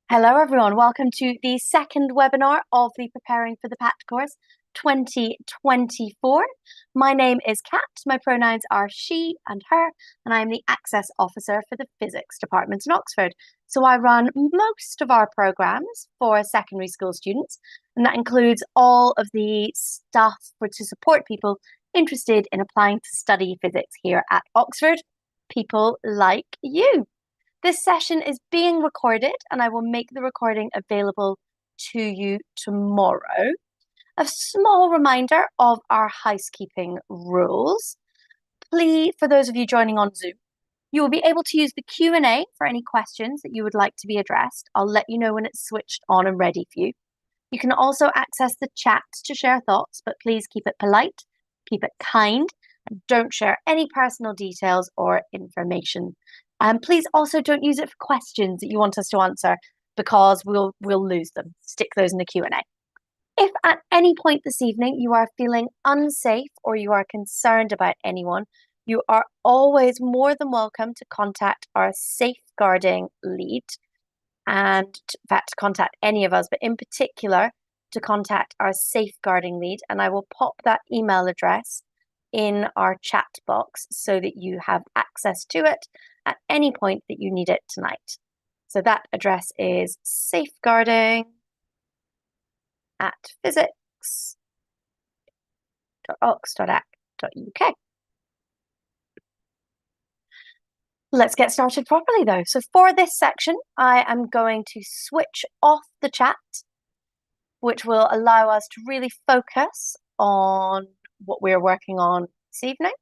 Hello everyone, welcome to the second webinar of the Preparing for the PAT course 2024. My name is Kat, my pronouns are she and her, and I am the Access Officer for the Physics Department in Oxford. So I run most of our programmes for secondary school students, and that includes all of the stuff to support people interested in applying to study physics here at Oxford, people like you. This session is being recorded and I will make the recording available to you tomorrow. A small reminder of our housekeeping rules. Please, for those of you joining on Zoom, you will be able to use the Q&A for any questions that you would like to be addressed. I'll let you know when it's switched on and ready for you. You can also access the chat to share thoughts, but please keep it polite, keep it kind, and don't share any personal details or information. Please also don't use it for questions that you want us to answer because we'll lose them. Stick those in the Q&A. If at any point this evening you are feeling unsafe or you are concerned about anyone, you are always more than welcome to contact our safeguarding lead and in fact contact any of us, but in particular to contact our safeguarding lead, and I will pop that email address in our chat box so that you have access to it at any point that you need it tonight. So that address is safeguarding@physics.ox.ac.uk. Let's get started properly though. So for this section, I am going to switch off the chat, which will allow us to really focus on what we're working on this evening.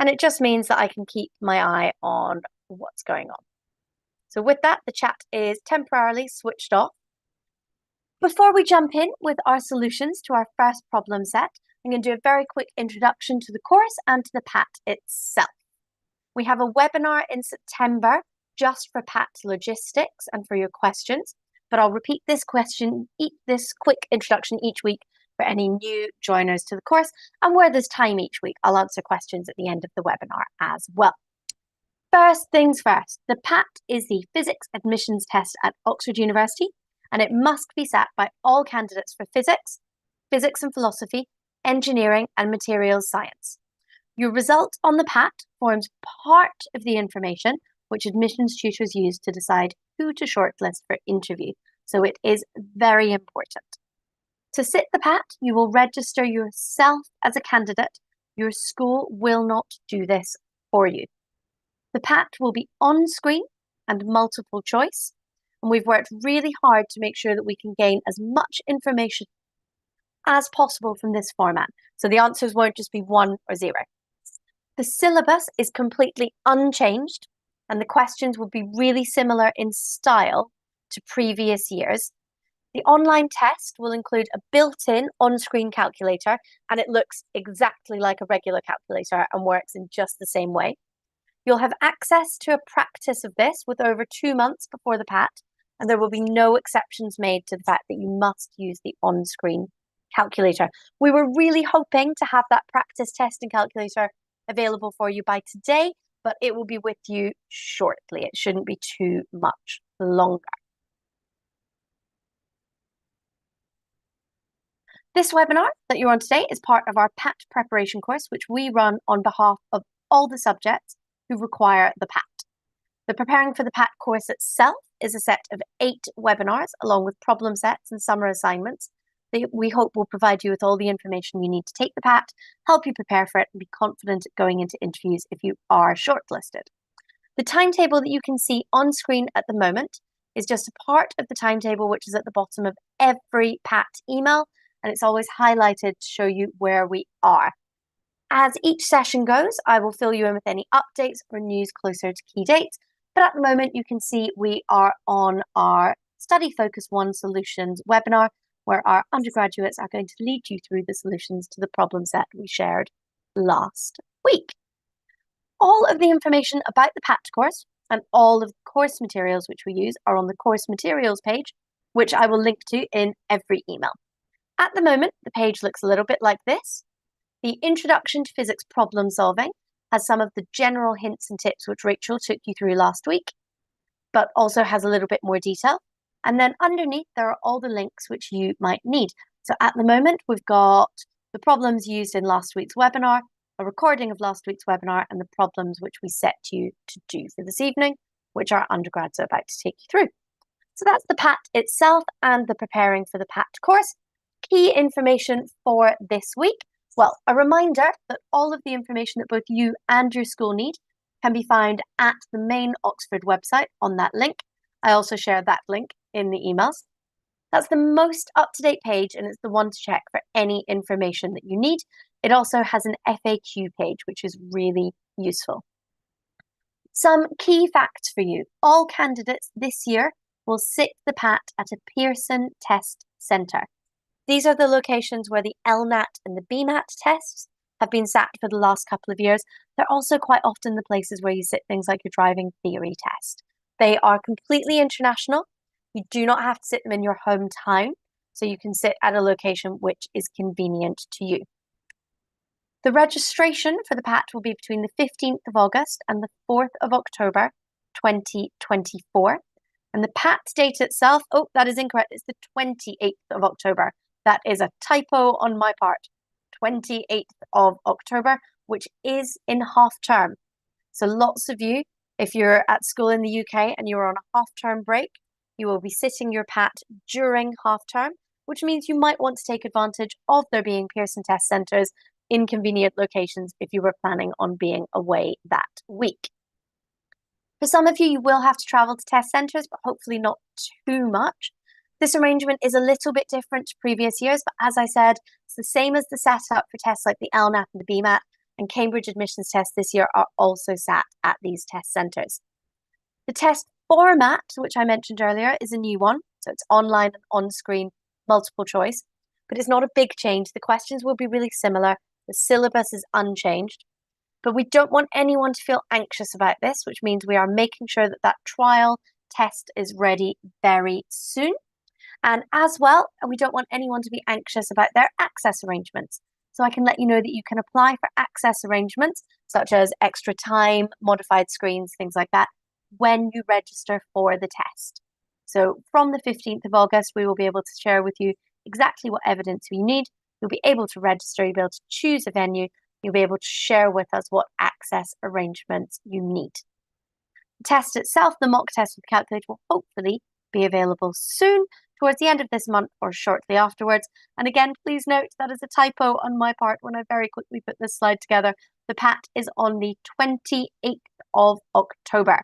And it just means that I can keep my eye on what's going on. So with that, the chat is temporarily switched off. Before we jump in with our solutions to our first problem set, I'm going to do a very quick introduction to the course and to the PAT itself. We have a webinar in September just for PAT logistics and for your questions, but I'll repeat this quick introduction each week for any new joiners to the course, and where there's time each week, I'll answer questions at the end of the webinar as well. First things first, the PAT is the physics admissions test at Oxford University, and it must be sat by all candidates for physics, physics and philosophy, engineering and materials science. Your result on the PAT forms part of the information which admissions tutors use to decide who to shortlist for interview, so it is very important. To sit the PAT, you will register yourself as a candidate. Your school will not do this for you. The PAT will be on screen and multiple choice, and we've worked really hard to make sure that we can gain as much information as possible from this format, so the answers won't just be 1 or 0. The syllabus is completely unchanged, and the questions will be really similar in style to previous years. The online test will include a built-in on-screen calculator, and it looks exactly like a regular calculator and works in just the same way. You'll have access to a practice of this with over 2 months before the PAT, and there will be no exceptions made to the fact that you must use the on-screen calculator. We were really hoping to have that practice test and calculator available for you by today, but it will be with you shortly. It shouldn't be too much longer. This webinar that you're on today is part of our PAT preparation course, which we run on behalf of all the subjects who require the PAT. The Preparing for the PAT course itself is a set of 8 webinars, along with problem sets and summer assignments that we hope will provide you with all the information you need to take the PAT, help you prepare for it, and be confident going into interviews if you are shortlisted. The timetable that you can see on screen at the moment is just a part of the timetable which is at the bottom of every PAT email, and it's always highlighted to show you where we are. As each session goes, I will fill you in with any updates or news closer to key dates, but at the moment you can see we are on our Study Focus 1 Solutions webinar, where our undergraduates are going to lead you through the solutions to the problem set we shared last week. All of the information about the PAT course and all of the course materials which we use are on the course materials page, which I will link to in every email. At the moment, the page looks a little bit like this. The Introduction to Physics Problem Solving has some of the general hints and tips which Rachel took you through last week, but also has a little bit more detail. And then underneath, there are all the links which you might need. So at the moment, we've got the problems used in last week's webinar, a recording of last week's webinar, and the problems which we set you to do for this evening, which our undergrads are about to take you through. So that's the PAT itself and the preparing for the PAT course. Key information for this week. Well, a reminder that all of the information that both you and your school need can be found at the main Oxford website on that link. I also share that link in the emails. That's the most up-to-date page, and it's the one to check for any information that you need. It also has an FAQ page, which is really useful. Some key facts for you. All candidates this year will sit the PAT at a Pearson test centre. These are the locations where the LNAT and the BMAT tests have been sat for the last couple of years. They're also quite often the places where you sit things like your driving theory test. They are completely international. You do not have to sit them in your hometown, so you can sit at a location which is convenient to you. The registration for the PAT will be between the 15th of August and the 4th of October 2024. And the PAT date itself, oh, that is incorrect, it's the 28th of October. That is a typo on my part. 28th of October, which is in half term. So lots of you, if you're at school in the UK and you're on a half term break, you will be sitting your PAT during half term, which means you might want to take advantage of there being Pearson test centres in convenient locations if you were planning on being away that week. For some of you, you will have to travel to test centres, but hopefully not too much. This arrangement is a little bit different to previous years, but as I said, it's the same as the setup for tests like the LNAT and the BMAT, and Cambridge admissions tests this year are also sat at these test centres. The test format, which I mentioned earlier, is a new one, so it's online and on-screen multiple choice, but it's not a big change. The questions will be really similar. The syllabus is unchanged. But we don't want anyone to feel anxious about this, which means we are making sure that that trial test is ready very soon. And as well, we don't want anyone to be anxious about their access arrangements. So I can let you know that you can apply for access arrangements, such as extra time, modified screens, things like that, when you register for the test. So from the 15th of August, we will be able to share with you exactly what evidence you need. You'll be able to register, you'll be able to choose a venue, you'll be able to share with us what access arrangements you need. The test itself, the mock test with the calculator, will hopefully be available soon, towards the end of this month or shortly afterwards. And again, please note that is a typo on my part when I very quickly put this slide together. The PAT is on the 28th of October.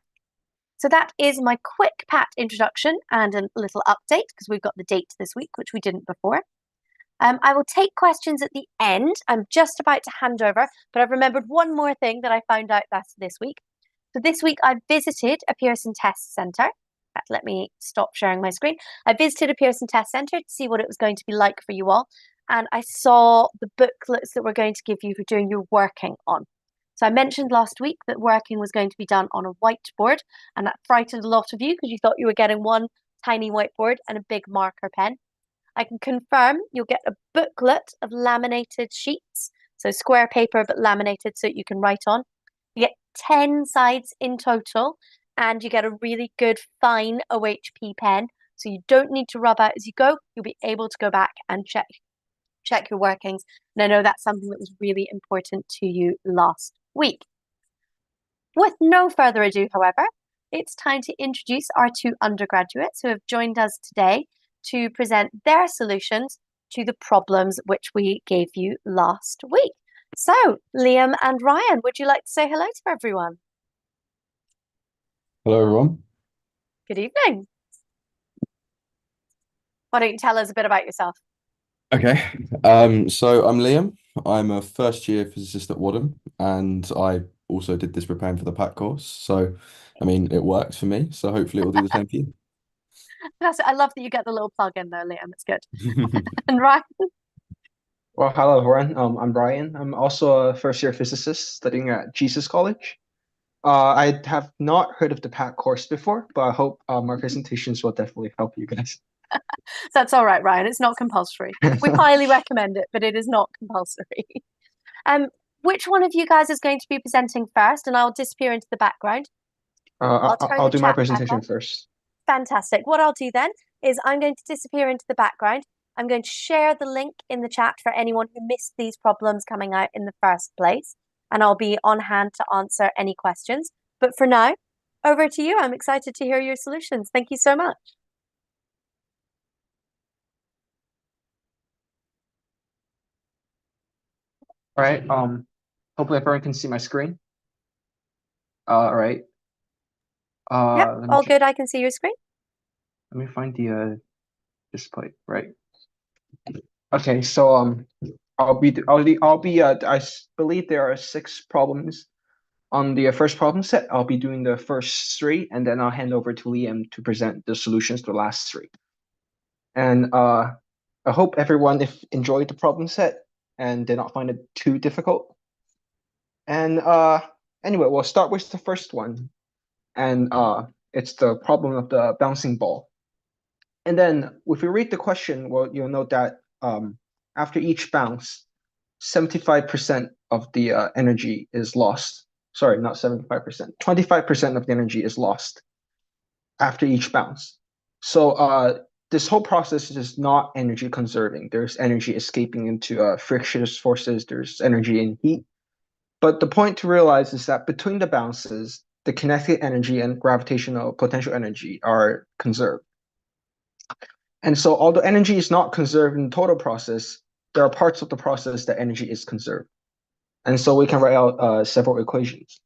So that is my quick PAT introduction and a little update, because we've got the date this week, which we didn't before. I will take questions at the end. I'm just about to hand over, but I've remembered one more thing that I found out this week. So this week I visited a Pearson test centre. Let me stop sharing my screen. I visited a Pearson test centre to see what it was going to be like for you all. And I saw the booklets that we're going to give you for doing your working on. So I mentioned last week that working was going to be done on a whiteboard, and that frightened a lot of you because you thought you were getting one tiny whiteboard and a big marker pen. I can confirm you'll get a booklet of laminated sheets, so square paper but laminated so you can write on. You get 10 sides in total, and you get a really good fine OHP pen, so you don't need to rub out as you go. You'll be able to go back and check your workings. And I know that's something that was really important to you last week. With no further ado, however, it's time to introduce our two undergraduates who have joined us today to present their solutions to the problems which we gave you last week. So, Liam and Ryan, would you like to say hello to everyone? Hello, everyone. Good evening. Why don't you tell us a bit about yourself? Okay. So I'm Liam. I'm a first year physicist at Wadham, and I also did this preparing for the PAT course. So, I mean, it works for me. So hopefully it will do the same for you. I love that you get the little plug in there, Liam. It's good. And Ryan, Well, hello everyone. I'm Brian. I'm also a first year physicist studying at Jesus College. I have not heard of the PAT course before, but I hope my presentations will definitely help you guys. that's all right, Ryan. It's not compulsory. We highly recommend it, but it is not compulsory. Um, which one of you guys is going to be presenting first? And I'll disappear into the background. I'll turn I'll the do my chat back presentation on. first. Fantastic. What I'll do then is I'm going to disappear into the background. I'm going to share the link in the chat for anyone who missed these problems coming out in the first place, and I'll be on hand to answer any questions. But for now, over to you. I'm excited to hear your solutions. Thank you so much. All right. Hopefully everyone can see my screen. All right. Yep, all good. I can see your screen. Let me find the display. Right. Okay. So I believe there are 6 problems on the first problem set. I'll be doing the first 3, and then I'll hand over to Liam to present the solutions to the last 3. And I hope everyone enjoyed the problem set and did not find it too difficult. And anyway, we'll start with the first one, and it's the problem of the bouncing ball. And then if you read the question, well, you'll note that after each bounce, 75% of the energy is lost. Sorry, not 75%. 25% of the energy is lost after each bounce. So this whole process is not energy conserving. There's energy escaping into frictious forces. There's energy in heat. But the point to realize is that between the bounces, the kinetic energy and gravitational potential energy are conserved. And so although energy is not conserved in the total process, there are parts of the process that energy is conserved. And so we can write out several equations.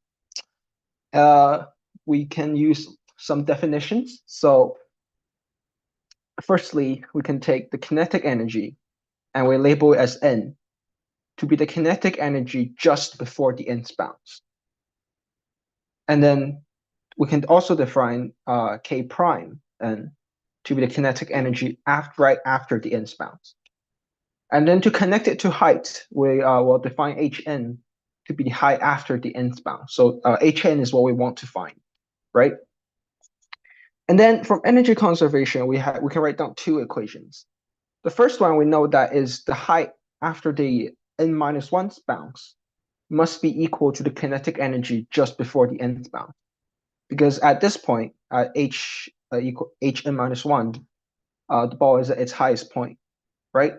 We can use some definitions. So firstly, we can take the kinetic energy and we label it as N to be the kinetic energy just before the nth bounce. And then we can also define K prime N to be the kinetic energy right after the nth bounce. And then to connect it to height, we will define Hn to be the height after the nth bounce. So Hn is what we want to find, right? And then from energy conservation, we can write down 2 equations. The first one we know that is the height after the n-1 bounce must be equal to the kinetic energy just before the nth bounce. Because at this point, h equal hn-1, the ball is at its highest point, right?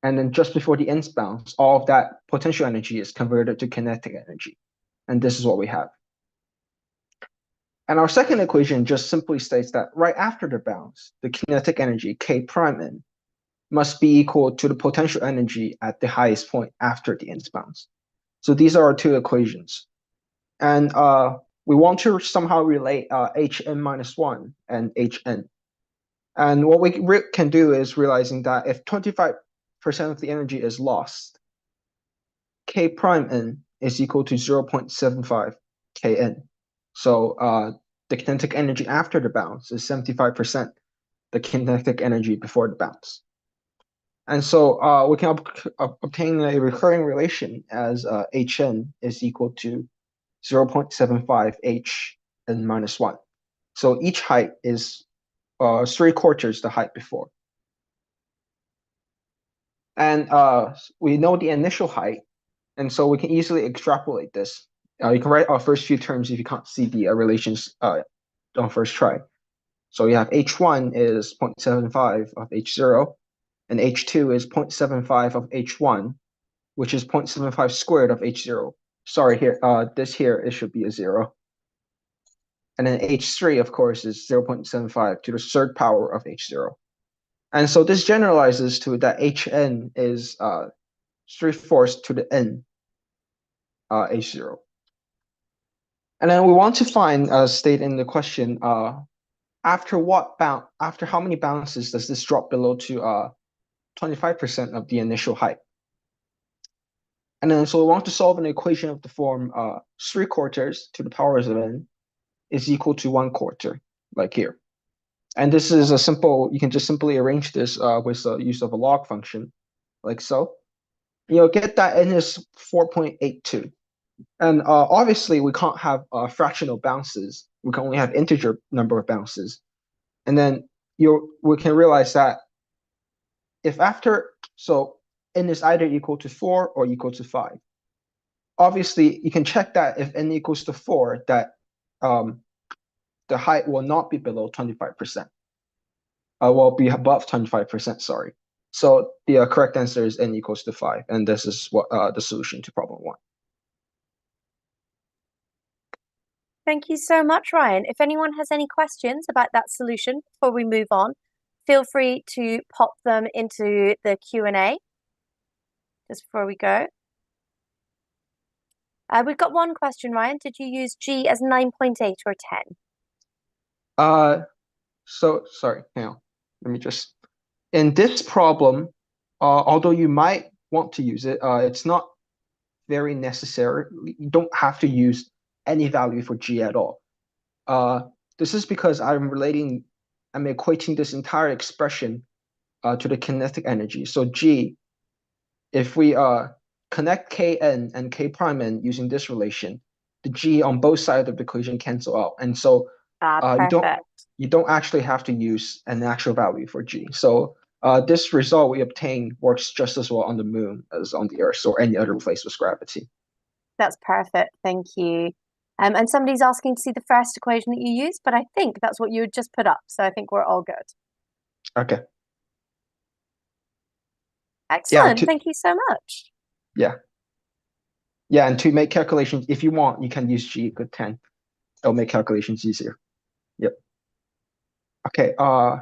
And then just before the nth bounce, all of that potential energy is converted to kinetic energy. And this is what we have. And our second equation just simply states that right after the bounce, the kinetic energy, K prime N, must be equal to the potential energy at the highest point after the nth bounce. So these are our 2 equations. And we want to somehow relate Hn-1 and Hn. And what we can do is realizing that if 25% of the energy is lost, K prime N is equal to 0.75 Kn. So the kinetic energy after the bounce is 75% the kinetic energy before the bounce. And so we can obtain a recurring relation as Hn is equal to 0.75 Hn-1. So each height is 3/4 the height before. And we know the initial height, and so we can easily extrapolate this. You can write our first few terms if you can't see the relations on first try. So you have H1 is 0.75 of H0, and H2 is 0.75 of H1, which is 0.75 squared of H0. Sorry, here, this here, it should be a 0. And then H3, of course, is 0.75 to the 3rd power of H0. And so this generalizes to that Hn is 3/4 to the n H0. And then we want to find, state in the question, after how many bounces does this drop below to 25% of the initial height? And then so we want to solve an equation of the form 3/4 to the powers of n is equal to 1/4, like here. And this is a simple, you can just simply arrange this with the use of a log function, like so. You'll get that n is 4.82. And obviously, we can't have fractional bounces. We can only have integer number of bounces. And then we can realize that if so n is either equal to 4 or equal to 5. Obviously, you can check that if n equals to 4, that the height will not be below 25%. Will be above 25%, sorry. So the correct answer is n equals to 5, and this is what the solution to problem 1. Thank you so much, Ryan. If anyone has any questions about that solution before we move on, feel free to pop them into the Q&A just before we go. We've got one question, Ryan. Did you use G as 9.8 or 10? So sorry, hang on. Let me just, in this problem, although you might want to use it, it's not very necessary. You don't have to use any value for G at all. This is because I'm equating this entire expression to the kinetic energy. So G, if we connect Kn and K prime n using this relation, the G on both sides of the equation cancel out. And so Perfect. you don't actually have to use an actual value for G. So this result we obtain works just as well on the moon as on the Earth or any other place with gravity. That's perfect. Thank you. And somebody's asking to see the first equation that you used, but I think that's what you had just put up. So I think we're all good. Okay. Excellent. Thank you so much. Yeah. Yeah, and to make calculations, if you want, you can use G equal 10. It'll make calculations easier. Yep. Okay,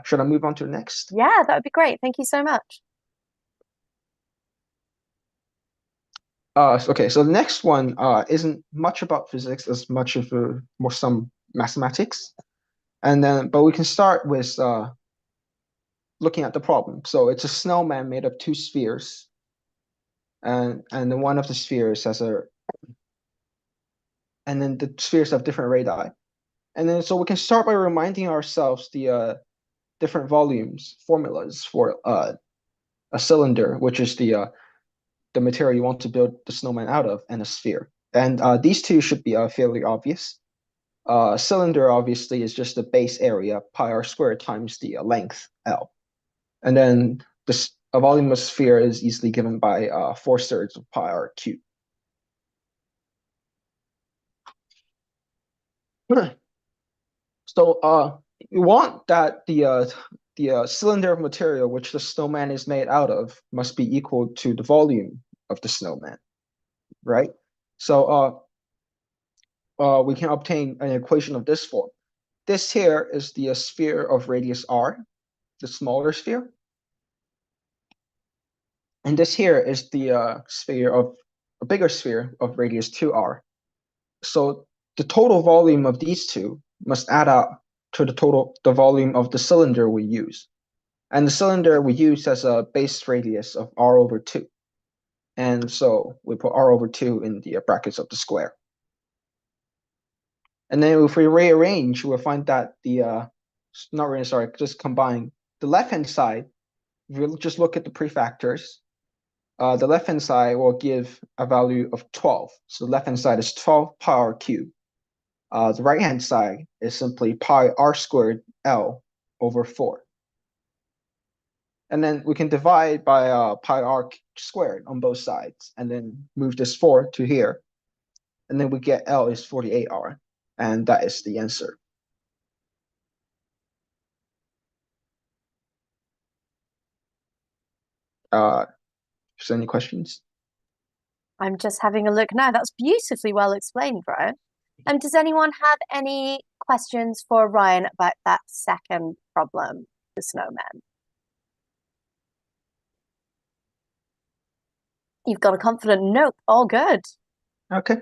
should I move on to the next? Yeah, that would be great. Thank you so much. Okay, so the next one isn't much about physics as much of more some mathematics. But we can start with looking at the problem. So it's a snowman made of 2 spheres. And then one of the spheres has and then the spheres have different radii. And then so we can start by reminding ourselves the different volumes formulas for a cylinder, which is the material you want to build the snowman out of, and a sphere. And these two should be fairly obvious. Cylinder obviously is just the base area, pi r squared times the length L. And then a volume of sphere is easily given by 4/3 of pi r cubed. So you want that the cylinder of material which the snowman is made out of must be equal to the volume of the snowman, right? So we can obtain an equation of this form. This here is the sphere of radius r, the smaller sphere. And this here is the sphere of a bigger sphere of radius 2r. So the total volume of these two must add up to the volume of the cylinder we use. And the cylinder we use has a base radius of r over 2. And so we put r over 2 in the brackets of the square. And then if we rearrange, we'll find that just combine the left-hand side. If you just look at the prefactors, the left-hand side will give a value of 12. So the left-hand side is 12 pi r cubed. The right-hand side is simply pi r squared L over 4. And then we can divide by pi r squared on both sides, and then move this 4 to here. And then we get L is 48r, and that is the answer. Is there any questions? I'm just having a look now. That's beautifully well explained, Ryan. Does anyone have any questions for Ryan about that second problem, the snowman? You've got a confident nope. All good. Okay.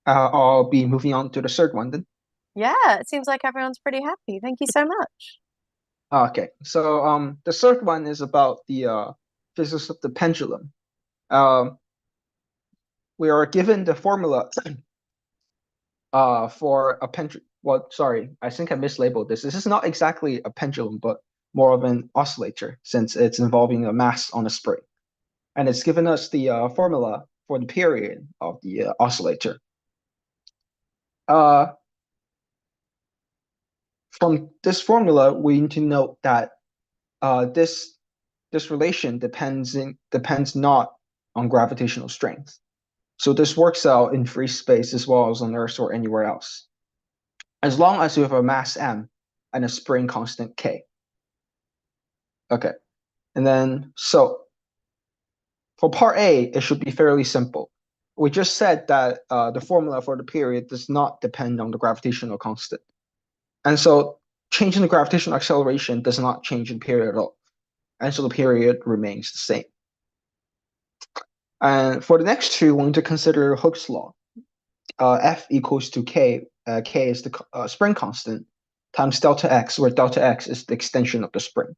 I'll be moving on to the third one then. Yeah, it seems like everyone's pretty happy. Thank you so much. Okay, so the third one is about the physics of the pendulum. We are given the formula for a pendulum. Well, sorry, I think I mislabeled this. This is not exactly a pendulum, but more of an oscillator, since it's involving a mass on a spring. And it's given us the formula for the period of the oscillator. From this formula, we need to note that this relation depends not on gravitational strength. So this works out in free space as well as on Earth or anywhere else. as long as you have a mass m and a spring constant k. Okay, and then so for part A, it should be fairly simple. We just said that the formula for the period does not depend on the gravitational constant. And so changing the gravitational acceleration does not change the period at all. And so the period remains the same. And for the next two, we need to consider Hooke's law. F equals to K. K is the spring constant times delta X, where delta X is the extension of the spring.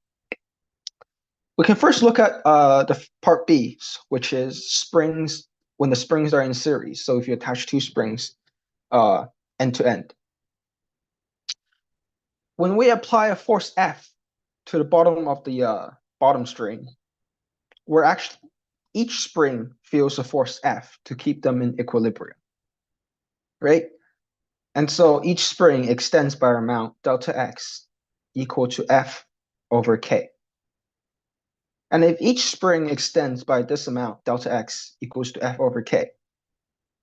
We can first look at the part B, which is springs when the springs are in series. So if you attach two springs end to end. When we apply a force F to the bottom of the bottom string, we're actually each spring feels a force F to keep them in equilibrium, right? And so each spring extends by amount delta X equal to F over K. And if each spring extends by this amount, delta X equals to F over K,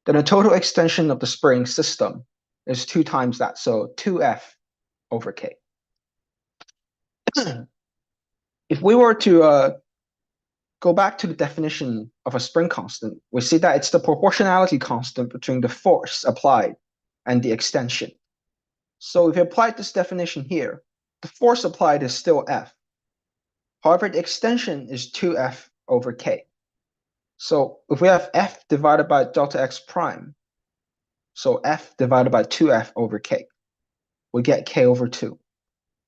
then the total extension of the spring system is 2 times that, so 2F over K. If we were to go back to the definition of a spring constant, we see that it's the proportionality constant between the force applied and the extension. So if you apply this definition here, the force applied is still F. However, the extension is 2F over K. So if we have F divided by delta X prime, so F divided by 2F over K, we get K over 2.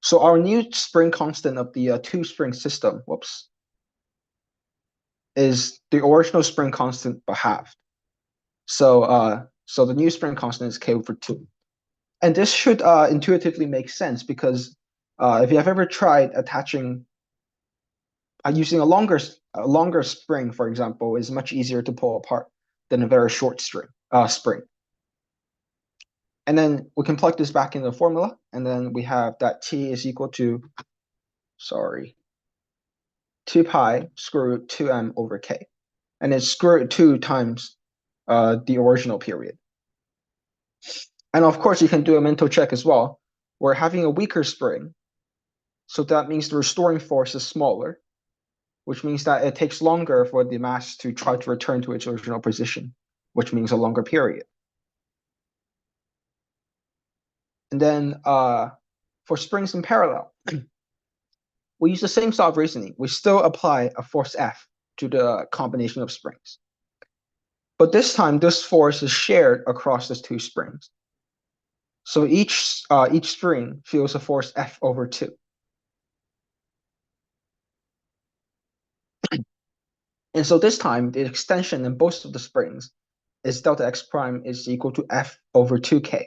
So our new spring constant of the two-spring system, is the original spring constant but halved. So the new spring constant is K over 2. And this should intuitively make sense because if you have ever tried attaching using a longer spring, for example, is much easier to pull apart than a very short spring. And then we can plug this back in the formula, and then we have that T is equal to, 2 pi square root 2m over K. And it's square root 2 times the original period. And of course, you can do a mental check as well. We're having a weaker spring, so that means the restoring force is smaller, which means that it takes longer for the mass to try to return to its original position, which means a longer period. And then for springs in parallel, we use the same sort of reasoning. We still apply a force F to the combination of springs. But this time, this force is shared across the two springs. So each spring feels a force F over 2. And so this time, the extension in both of the springs is delta X prime is equal to F over 2K.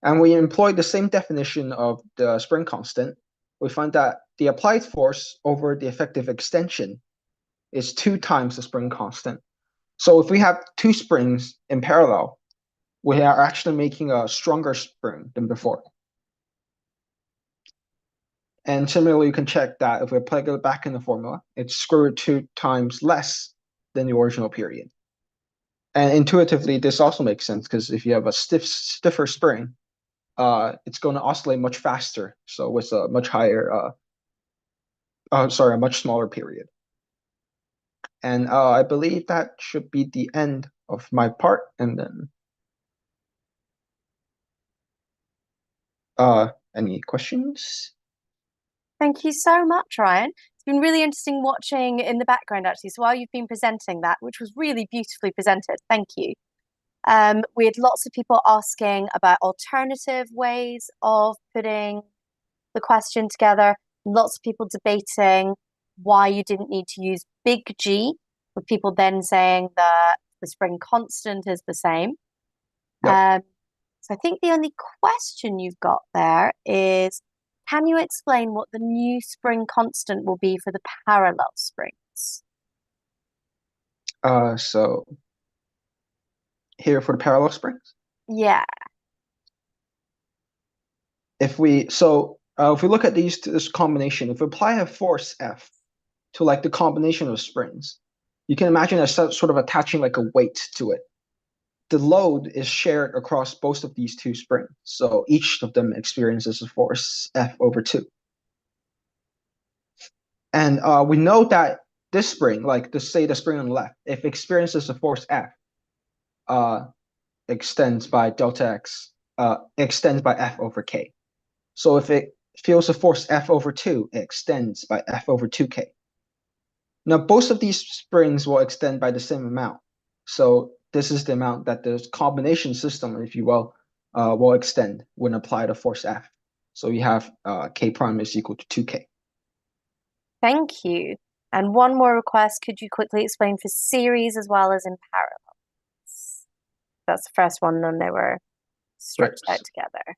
And we employ the same definition of the spring constant. We find that the applied force over the effective extension is 2 times the spring constant. So if we have two springs in parallel, we are actually making a stronger spring than before. And similarly, you can check that if we plug it back in the formula, it's square root 2 times less than the original period. And intuitively, this also makes sense because if you have a stiffer spring, it's going to oscillate much faster. So with a much higher, a much smaller period. And I believe that should be the end of my part. And then, any questions? Thank you so much, Ryan. It's been really interesting watching in the background, actually. So while you've been presenting that, which was really beautifully presented, thank you. We had lots of people asking about alternative ways of putting the question together. Lots of people debating why you didn't need to use big G, with people then saying that the spring constant is the same. Yep. So I think the only question you've got there is, can you explain what the new spring constant will be for the parallel springs? So here for the parallel springs, Yeah. if we look at this combination, if we apply a force F to like the combination of springs, you can imagine us sort of attaching like a weight to it. the load is shared across both of these two springs. So each of them experiences a force F/2. And we know that this spring, like say the spring on the left, if it experiences a force F, extends by delta X, extends by F/K. So if it feels a force F/2, it extends by F/2K. Now, both of these springs will extend by the same amount. So this is the amount that the combination system, if you will extend when applied a force F. So you have K prime is equal to 2K. Thank you. And one more request. Could you quickly explain for series as well as in parallels? That's the first one, and they were stretched out together.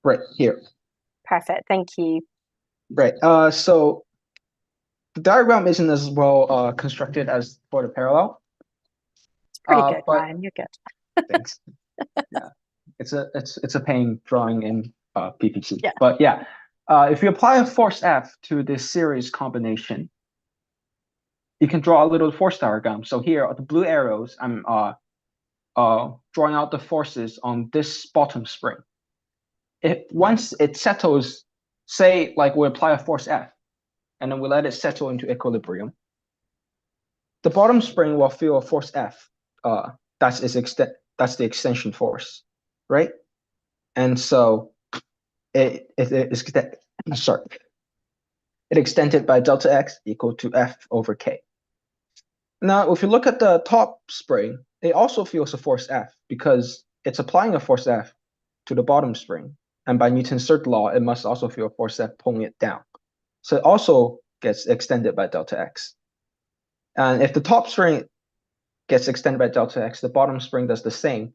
Right here. Perfect. Thank you. Right. So the diagram isn't as well constructed as for the parallel. It's pretty good, But Ryan. You're good. thanks. Yeah, it's a pain drawing in PPT. Yeah. But yeah, if you apply a force F to this series combination, you can draw a little force diagram. So here are the blue arrows. I'm drawing out the forces on this bottom spring. Once it settles, say like we apply a force F, and then we let it settle into equilibrium, the bottom spring will feel a force F. That's the extension force, right? And so it extended by delta X equal to F/K. Now, if you look at the top spring, it also feels a force F because it's applying a force F to the bottom spring. And by Newton's third law, it must also feel a force F pulling it down. So it also gets extended by delta X. And if the top spring gets extended by delta X, the bottom spring does the same.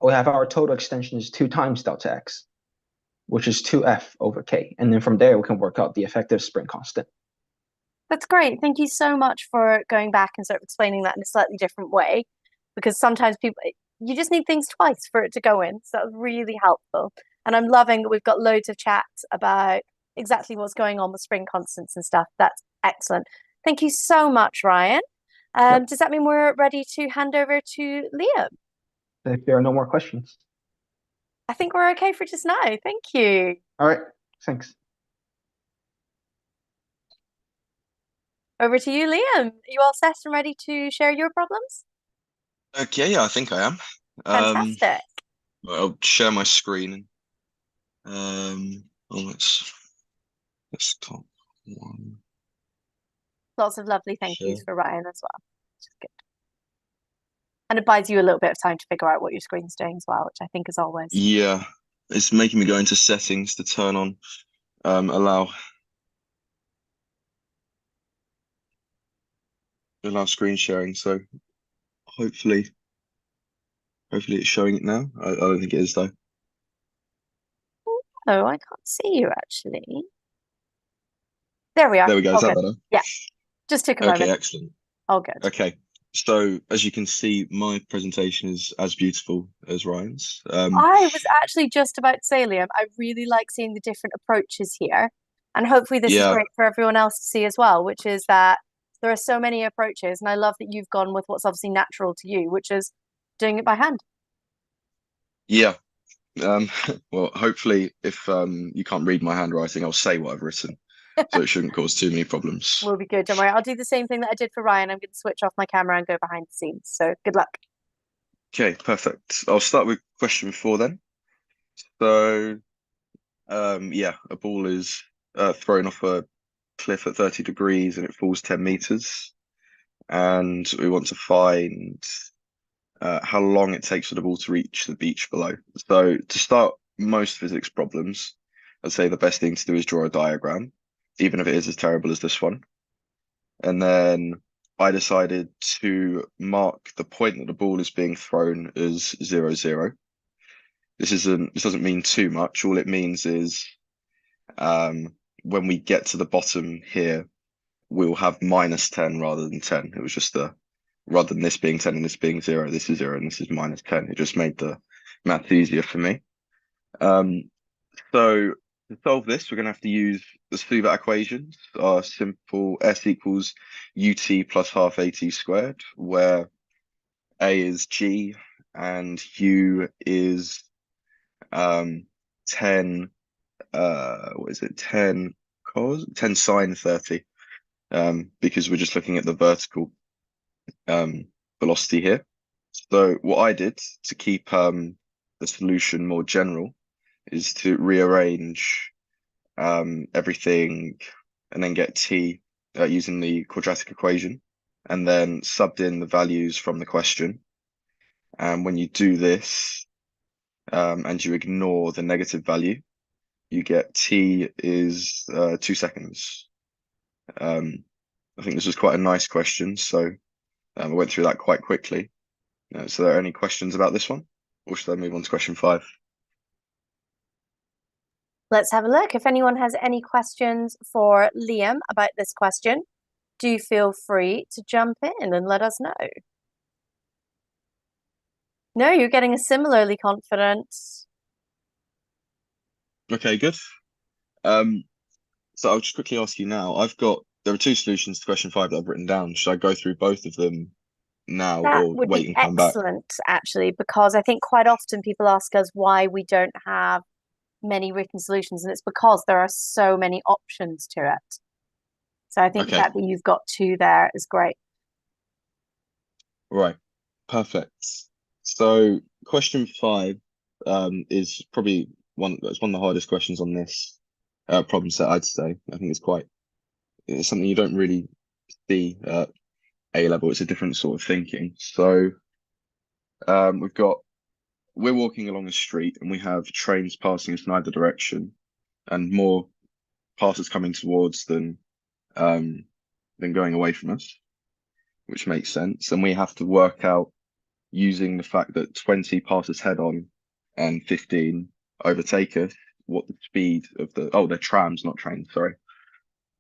We have our total extension is 2 times delta X, which is 2F/K. And then from there, we can work out the effective spring constant. That's great. Thank you so much for going back and sort of explaining that in a slightly different way, because sometimes you just need things twice for it to go in. So that was really helpful. And I'm loving that we've got loads of chats about exactly what's going on with spring constants and stuff. That's excellent. Thank you so much, Ryan. Yep. Does that mean we're ready to hand over to Liam? If there are no more questions. I think we're okay for just now. Thank you. All right. Thanks. Over to you, Liam. Are you all set and ready to share your problems? Okay, yeah, I think I am. Fantastic. I'll share my screen. Let's top one. Lots of lovely thank Sure. yous for Ryan as well, which is good. And it buys you a little bit of time to figure out what your screen's doing as well, which I think is always. Yeah, it's making me go into settings to turn on allow screen sharing. So hopefully it's showing it now. I don't think it is though. Oh, I can't see you actually. There we are. There we go. Is that better? Yeah. Just took a Okay, moment. excellent. All good. Okay. So as you can see, my presentation is as beautiful as Ryan's. I was actually just about to say, Liam, I really like seeing the different approaches here. And hopefully this is great for everyone else to see as well, which is that there are so many approaches. And I love that you've gone with what's obviously natural to you, which is doing it by hand. Yeah. Well, hopefully if you can't read my handwriting, I'll say what I've written. So it shouldn't cause too many problems. Will be good. Don't worry. I'll do the same thing that I did for Ryan. I'm going to switch off my camera and go behind the scenes. So good luck. Okay, perfect. I'll start with question 4 then. So, yeah, a ball is thrown off a cliff at 30 degrees and it falls 10 meters. And we want to find how long it takes for the ball to reach the beach below. So to start most physics problems, I'd say the best thing to do is draw a diagram, even if it is as terrible as this one. And then I decided to mark the point that the ball is being thrown as 0, 0. This doesn't mean too much. All it means is when we get to the bottom here, we'll have -10 rather than 10. It was just rather than this being 10 and this being 0, this is 0 and this is -10. It just made the math easier for me. So to solve this, we're going to have to use the Suvat equations, our simple S equals ut plus half at squared, where A is G, and U is 10 what is it, 10 sine 30, because we're just looking at the vertical velocity here. So what I did to keep the solution more general is to rearrange everything and then get t using the quadratic equation, and then subbed in the values from the question. And when you do this and you ignore the negative value, you get t is 2 seconds. I think this was quite a nice question, so I went through that quite quickly. So, are there any questions about this one, or should I move on to question 5? Let's have a look. If anyone has any questions for Liam about this question, do feel free to jump in and let us know. No, you're getting a similarly confident. Okay, good. So I'll just quickly ask you now. There are 2 solutions to question 5 that I've written down. Should I go through both of them now, That or would wait be and come back? excellent, actually, because I think quite often people ask us why we don't have many written solutions, and it's because there are so many options to it. So I think the Okay, fact that you've got 2 there is great. right, perfect. So question 5 is probably one of the hardest questions on this problem set, I'd say. I think it's something you don't really see at A level. It's a different sort of thinking. So we're walking along a street and we have trains passing us in either direction, and more passes coming towards than going away from us, which makes sense. And we have to work out, using the fact that 20 pass us head on and 15 overtake us, what the speed of they're trams, not trains, sorry.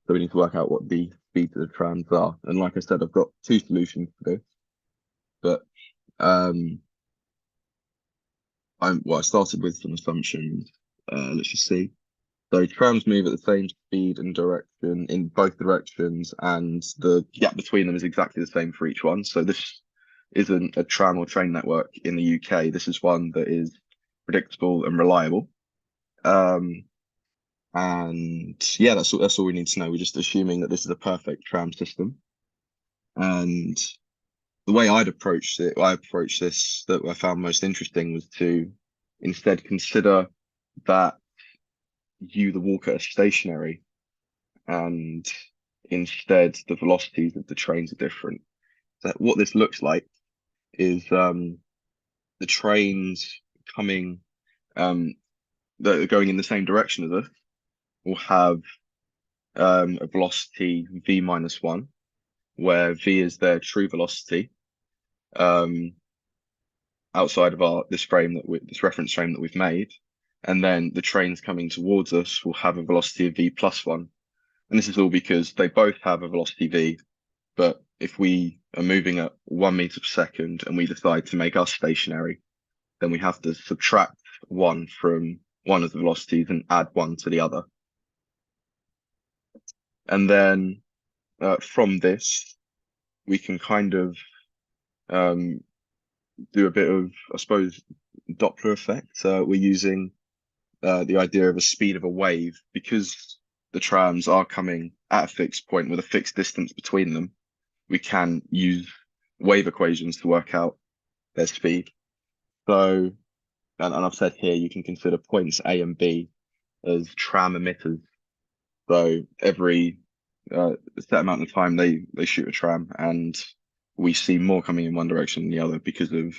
So we need to work out what the speeds of the trams are. And like I said, I've got 2 solutions for this, but I started with some assumptions. Let's just see. So trams move at the same speed and direction in both directions, and the gap between them is exactly the same for each one. So this isn't a tram or train network in the UK. This is one that is predictable and reliable. And yeah, that's all we need to know. We're just assuming that this is a perfect tram system. And the way I approached this that I found most interesting was to instead consider that the walker are stationary, and instead the velocities of the trains are different. So what this looks like is the trains coming that are going in the same direction as us will have a velocity v minus 1, where v is their true velocity outside of this reference frame that we've made. And then the trains coming towards us will have a velocity of v plus 1. And this is all because they both have a velocity v, but if we are moving at 1 meter per second and we decide to make us stationary, then we have to subtract 1 from one of the velocities and add 1 to the other. And then from this, we can kind of do a bit of, I suppose, Doppler effect. We're using the idea of a speed of a wave, because the trams are coming at a fixed point with a fixed distance between them. We can use wave equations to work out their speed. So, and I've said here, you can consider points A and B as tram emitters. So every set amount of time they shoot a tram, and we see more coming in one direction than the other because of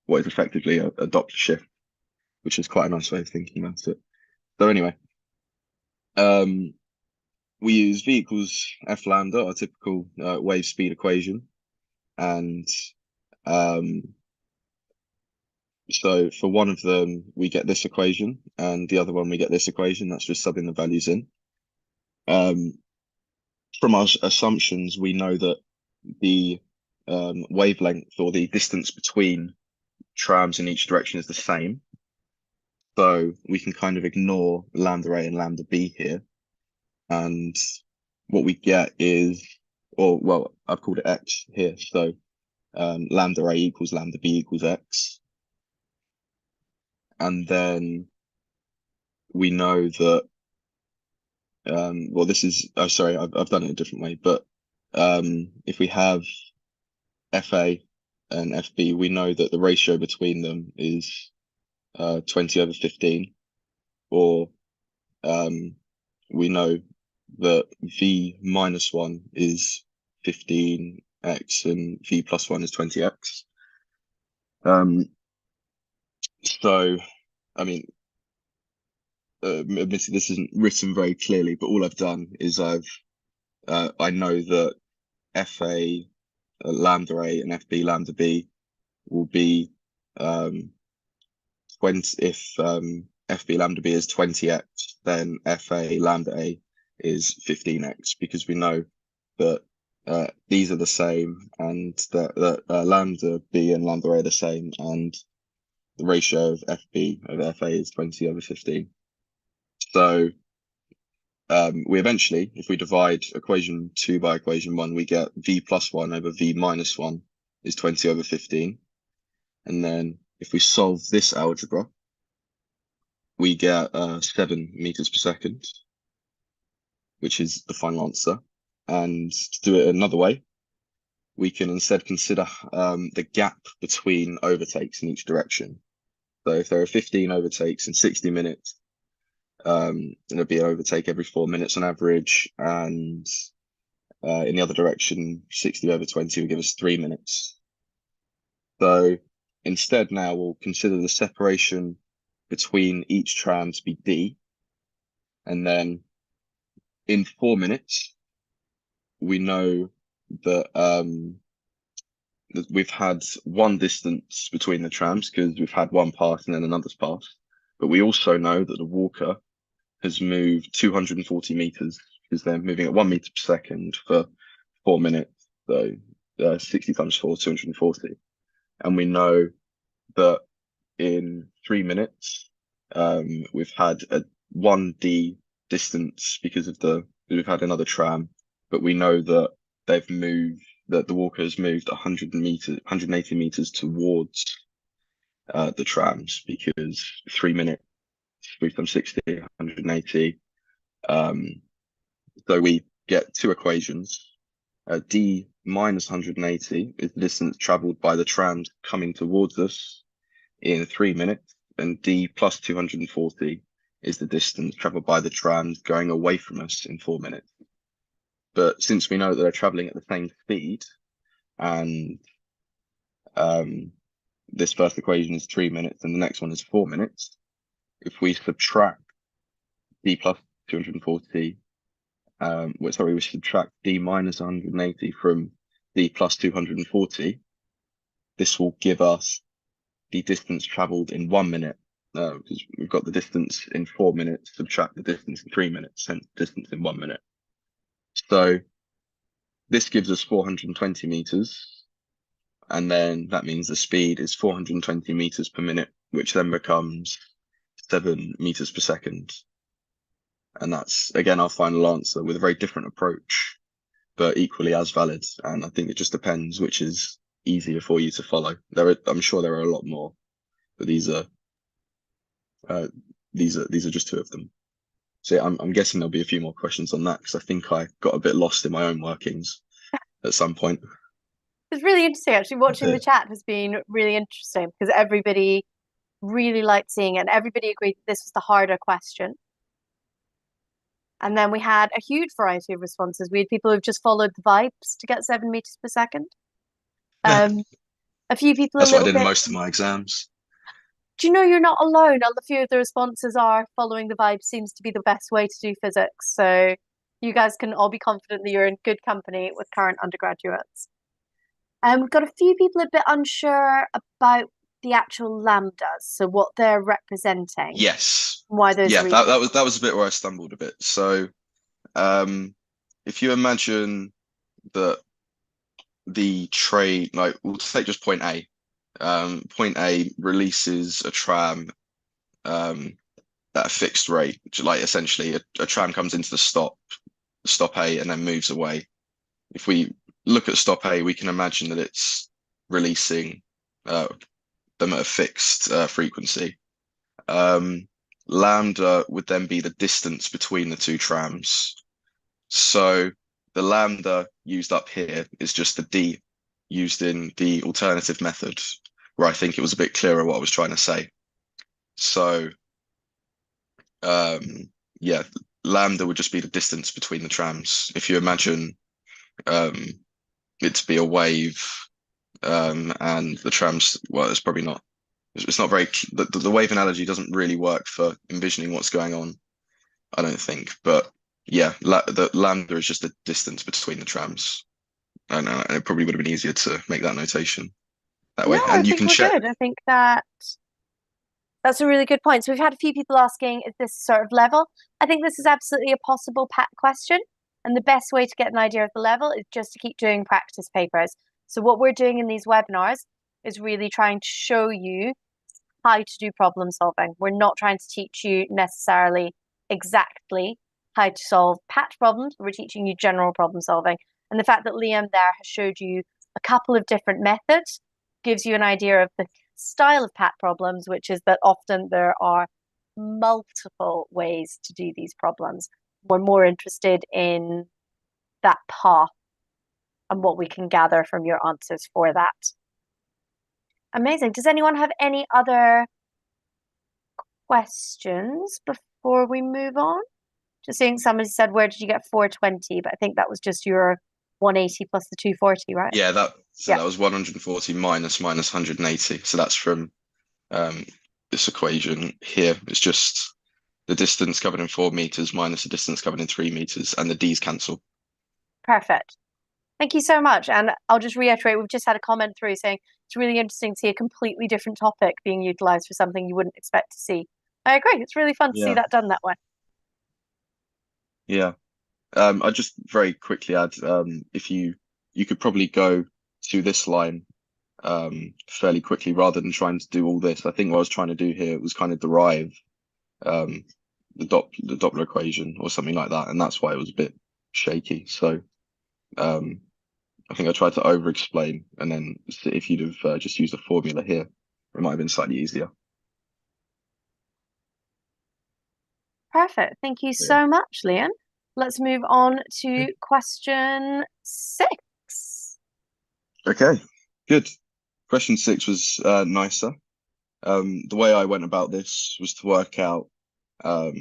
what is effectively a Doppler shift, which is quite a nice way of thinking about it. So anyway, we use v equals f lambda, our typical wave speed equation, and so for one of them we get this equation, and the other one we get this equation. That's just subbing the values in. From our assumptions, we know that the wavelength, or the distance between trams in each direction, is the same. So we can kind of ignore lambda A and lambda B here. And what we get is, I've called it x here. So lambda A equals lambda B equals X. And then we know that, well, this is, oh, sorry, I've done it a different way, but if we have FA and FB, we know that the ratio between them is 20/15, or we know that V minus 1 is 15x and V plus 1 is 20x. So, I mean, admittedly, this isn't written very clearly, but all I've done is I know that FA lambda A and FB lambda B will be 20 if FB lambda B is 20x, then FA lambda A is 15x, because we know that these are the same, and that lambda B and lambda A are the same, and the ratio of FB over FA is 20/15. So we eventually, if we divide equation 2 by equation 1, we get V plus 1 over V minus 1 is 20/15. And then if we solve this algebra, we get 7 meters per second, which is the final answer. And to do it another way, we can instead consider the gap between overtakes in each direction. So if there are 15 overtakes in 60 minutes, it'll be an overtake every 4 minutes on average, and in the other direction, 60/20 will give us 3 minutes. So instead, now we'll consider the separation between each tram to be D, and then in 4 minutes, we know that that we've had one distance between the trams because we've had one pass and then another's pass, but we also know that the walker has moved 240 meters because they're moving at 1 meter per second for 4 minutes. So 60 times 4, 240. And we know that in 3 minutes, we've had a 1D distance because of we've had another tram, but we know that that the walker has moved 180 meters towards the trams, because 3 minutes, 3 times 60, 180. So we get two equations. D minus 180 is the distance traveled by the trams coming towards us in 3 minutes, and D plus 240 is the distance traveled by the trams going away from us in 4 minutes. But since we know that they're traveling at the same speed, and this first equation is 3 minutes and the next one is 4 minutes, if we subtract D plus 240, we subtract D minus 180 from D plus 240, this will give us the distance traveled in 1 minute, because we've got the distance in 4 minutes, subtract the distance in 3 minutes, and distance in 1 minute. So this gives us 420 meters, and then that means the speed is 420 meters per minute, which then becomes 7 meters per second. And that's, again, our final answer with a very different approach, but equally as valid. And I think it just depends which is easier for you to follow. I'm sure there are a lot more, but these are just two of them. So yeah, I'm guessing there'll be a few more questions on that, because I think I got a bit lost in my own workings at some point. It's really interesting, actually. Watching the chat has been really interesting because everybody really liked seeing it, and everybody agreed that this was the harder question. And then we had a huge variety of responses. We had people who've just followed the vibes to get 7 meters per second. A few people That's a what I little did in bit. most of my exams. Do you know you're not alone? A few of the responses are following the vibe seems to be the best way to do physics. So you guys can all be confident that you're in good company with current undergraduates. We've got a few people a bit unsure about the actual lambdas, so what they're representing. Yes. Why those Yeah, reasons. that was a bit where I stumbled a bit. So if you imagine that the train, like, we'll take just point A. Point A releases a tram at a fixed rate, which, like, essentially a tram comes into the stop A, and then moves away. If we look at stop A, we can imagine that it's releasing them at a fixed frequency. Lambda would then be the distance between the two trams. So the lambda used up here is just the d used in the alternative method, where I think it was a bit clearer what I was trying to say. So yeah, lambda would just be the distance between the trams. If you imagine it to be a wave, and the trams, well, it's probably not. It's not very. The wave analogy doesn't really work for envisioning what's going on, I don't think. But yeah, the lambda is just the distance between the trams, and it probably would have been easier to make that notation that way. No, I And you think can we're check. good. I think that's a really good point. So we've had a few people asking, is this sort of level? I think this is absolutely a possible PAT question. And the best way to get an idea of the level is just to keep doing practice papers. So what we're doing in these webinars is really trying to show you how to do problem solving. We're not trying to teach you necessarily exactly how to solve PAT problems. We're teaching you general problem solving. And the fact that Liam there has showed you a couple of different methods gives you an idea of the style of PAT problems, which is that often there are multiple ways to do these problems. We're more interested in that path and what we can gather from your answers for that. Amazing. Does anyone have any other questions before we move on? Just seeing somebody said, where did you get 420? But I think that was just your 180 plus the 240, right? Yeah, that Yeah. was 140 minus 180. So that's from this equation here. It's just the distance covered in 4 meters minus the distance covered in 3 meters, and the d's cancel. Perfect. Thank you so much. And I'll just reiterate, we've just had a comment through saying it's really interesting to see a completely different topic being utilized for something you wouldn't expect to see. I agree. It's really fun to see that done that way. Yeah. I just very quickly add, if you could probably go to this line fairly quickly rather than trying to do all this. I think what I was trying to do here was kind of derive the Doppler equation or something like that, and that's why it was a bit shaky. So I think I tried to over explain, and then if you'd have just used a formula here, it might have been slightly easier. Perfect. Thank you so much, Liam. Let's move on to question 6. Okay, good. Question 6 was nicer. The way I went about this was to work out how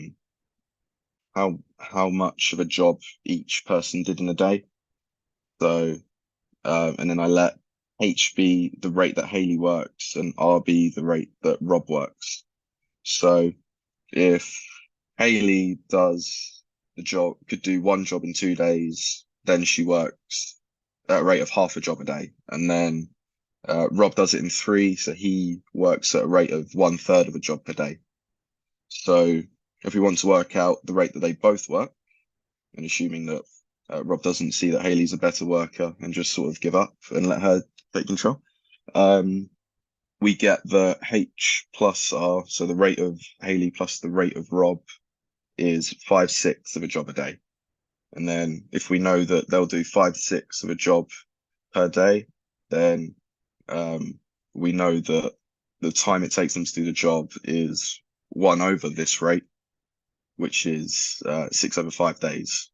much of a job each person did in a day. So and then I let H be the rate that Haley works and R be the rate that Rob works. So if Haley could do one job in 2 days, then she works at a rate of half a job a day. And then Rob does it in 3, so he works at a rate of 1/3 of a job per day. So if we want to work out the rate that they both work, and assuming that Rob doesn't see that Haley's a better worker and just sort of give up and let her take control, we get the H plus R, so the rate of Haley plus the rate of Rob is 5/6 of a job a day. And then if we know that they'll do 5/6 of a job per day, then we know that the time it takes them to do the job is 1 over this rate, which is 6 over 5 days.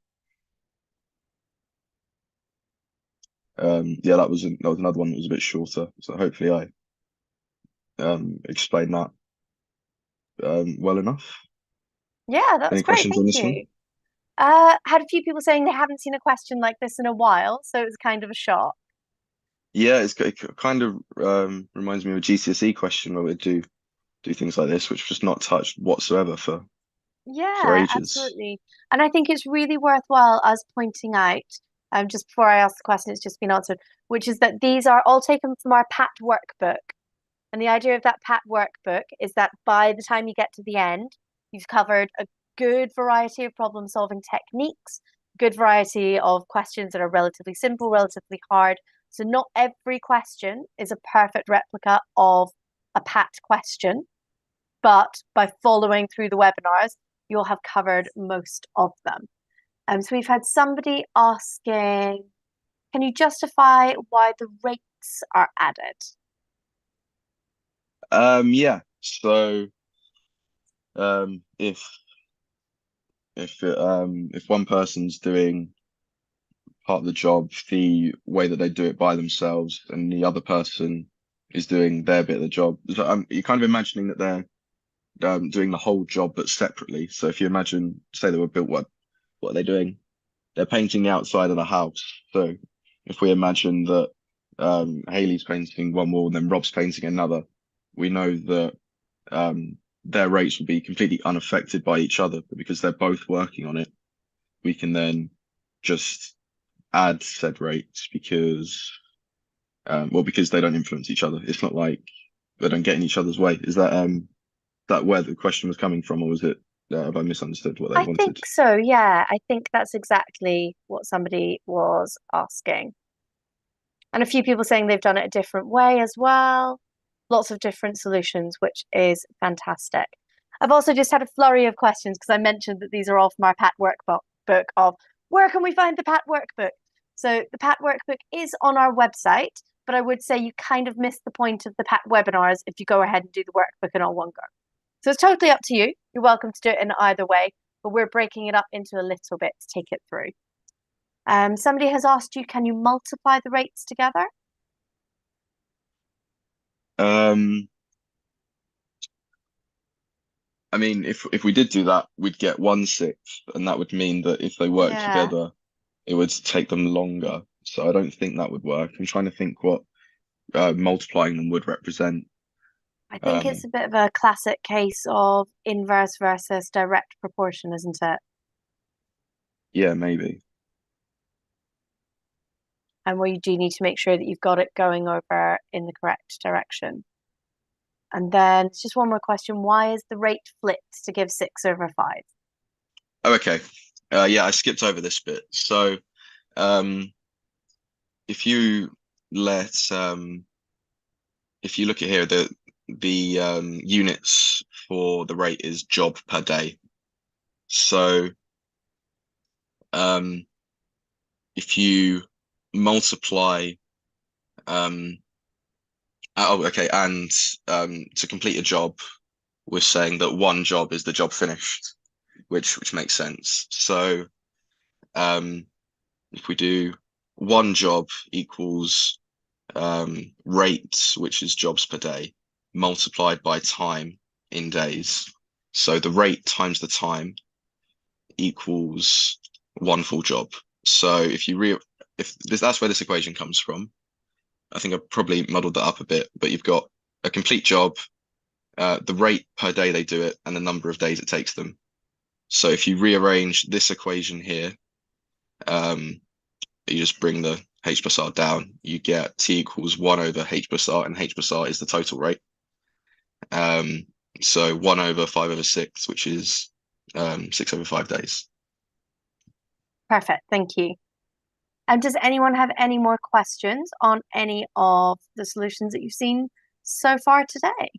Yeah, that was another one that was a bit shorter. So hopefully I explained that well enough. Yeah, that was Any great. questions on Thank this one? you. Had a few people saying they haven't seen a question like this in a while, so it was kind of a shock. Yeah, it kind of reminds me of a GCSE question where we do things like this, which was just not touched whatsoever for Yeah, ages. absolutely. And I think it's really worthwhile us pointing out, just before I ask the question, it's just been answered, which is that these are all taken from our PAT workbook. And the idea of that PAT workbook is that by the time you get to the end, you've covered a good variety of problem solving techniques, good variety of questions that are relatively simple, relatively hard. So not every question is a perfect replica of a PAT question, but by following through the webinars, you'll have covered most of them. So we've had somebody asking, can you justify why the rate rates are added? Yeah. So if if one person's doing part of the job the way that they do it by themselves, and the other person is doing their bit of the job, so you're kind of imagining that they're doing the whole job but separately. So if you imagine, say they were built, what are they doing? They're painting the outside of the house. So if we imagine that Haley's painting one wall and then Rob's painting another, we know that their rates will be completely unaffected by each other. But because they're both working on it, we can then just add said rates because, well, because they don't influence each other. It's not like they don't get in each other's way. Is that where the question was coming from, or was it have I misunderstood what they I wanted? think so, yeah. I think that's exactly what somebody was asking. And a few people saying they've done it a different way as well. Lots of different solutions, which is fantastic. I've also just had a flurry of questions because I mentioned that these are all from our Pat workbook of where can we find the Pat workbook? So the Pat workbook is on our website, but I would say you kind of miss the point of the Pat webinars if you go ahead and do the workbook in all one go. So it's totally up to you. You're welcome to do it in either way, but we're breaking it up into a little bit to take it through. Somebody has asked you, can you multiply the rates together? I mean, if we did do that, we'd get 1/6, and that would mean that if they work Yeah. together, it would take them longer. So I don't think that would work. I'm trying to think what multiplying them would represent. I think it's a bit of a classic case of inverse versus direct proportion, isn't it? Yeah, maybe. And where you do need to make sure that you've got it going over in the correct direction. And then it's just one more question. Why is the rate flipped to give 6/5? Oh, okay. Yeah, I skipped over this bit. So if you let if you look at here, the units for the rate is job per day. So if you multiply oh, okay, and to complete a job, we're saying that one job is the job finished, which makes sense. So if we do one job equals rate, which is jobs per day, multiplied by time in days. So the rate times the time equals one full job. So if that's where this equation comes from. I think I've probably muddled that up a bit, but you've got a complete job, the rate per day they do it, and the number of days it takes them. So if you rearrange this equation here, you just bring the h plus r down, you get t equals 1 over h plus r, and h plus r is the total rate. So 1 over 5/6, which is 6/5 days. Perfect. Thank you. And does anyone have any more questions on any of the solutions that you've seen so far today?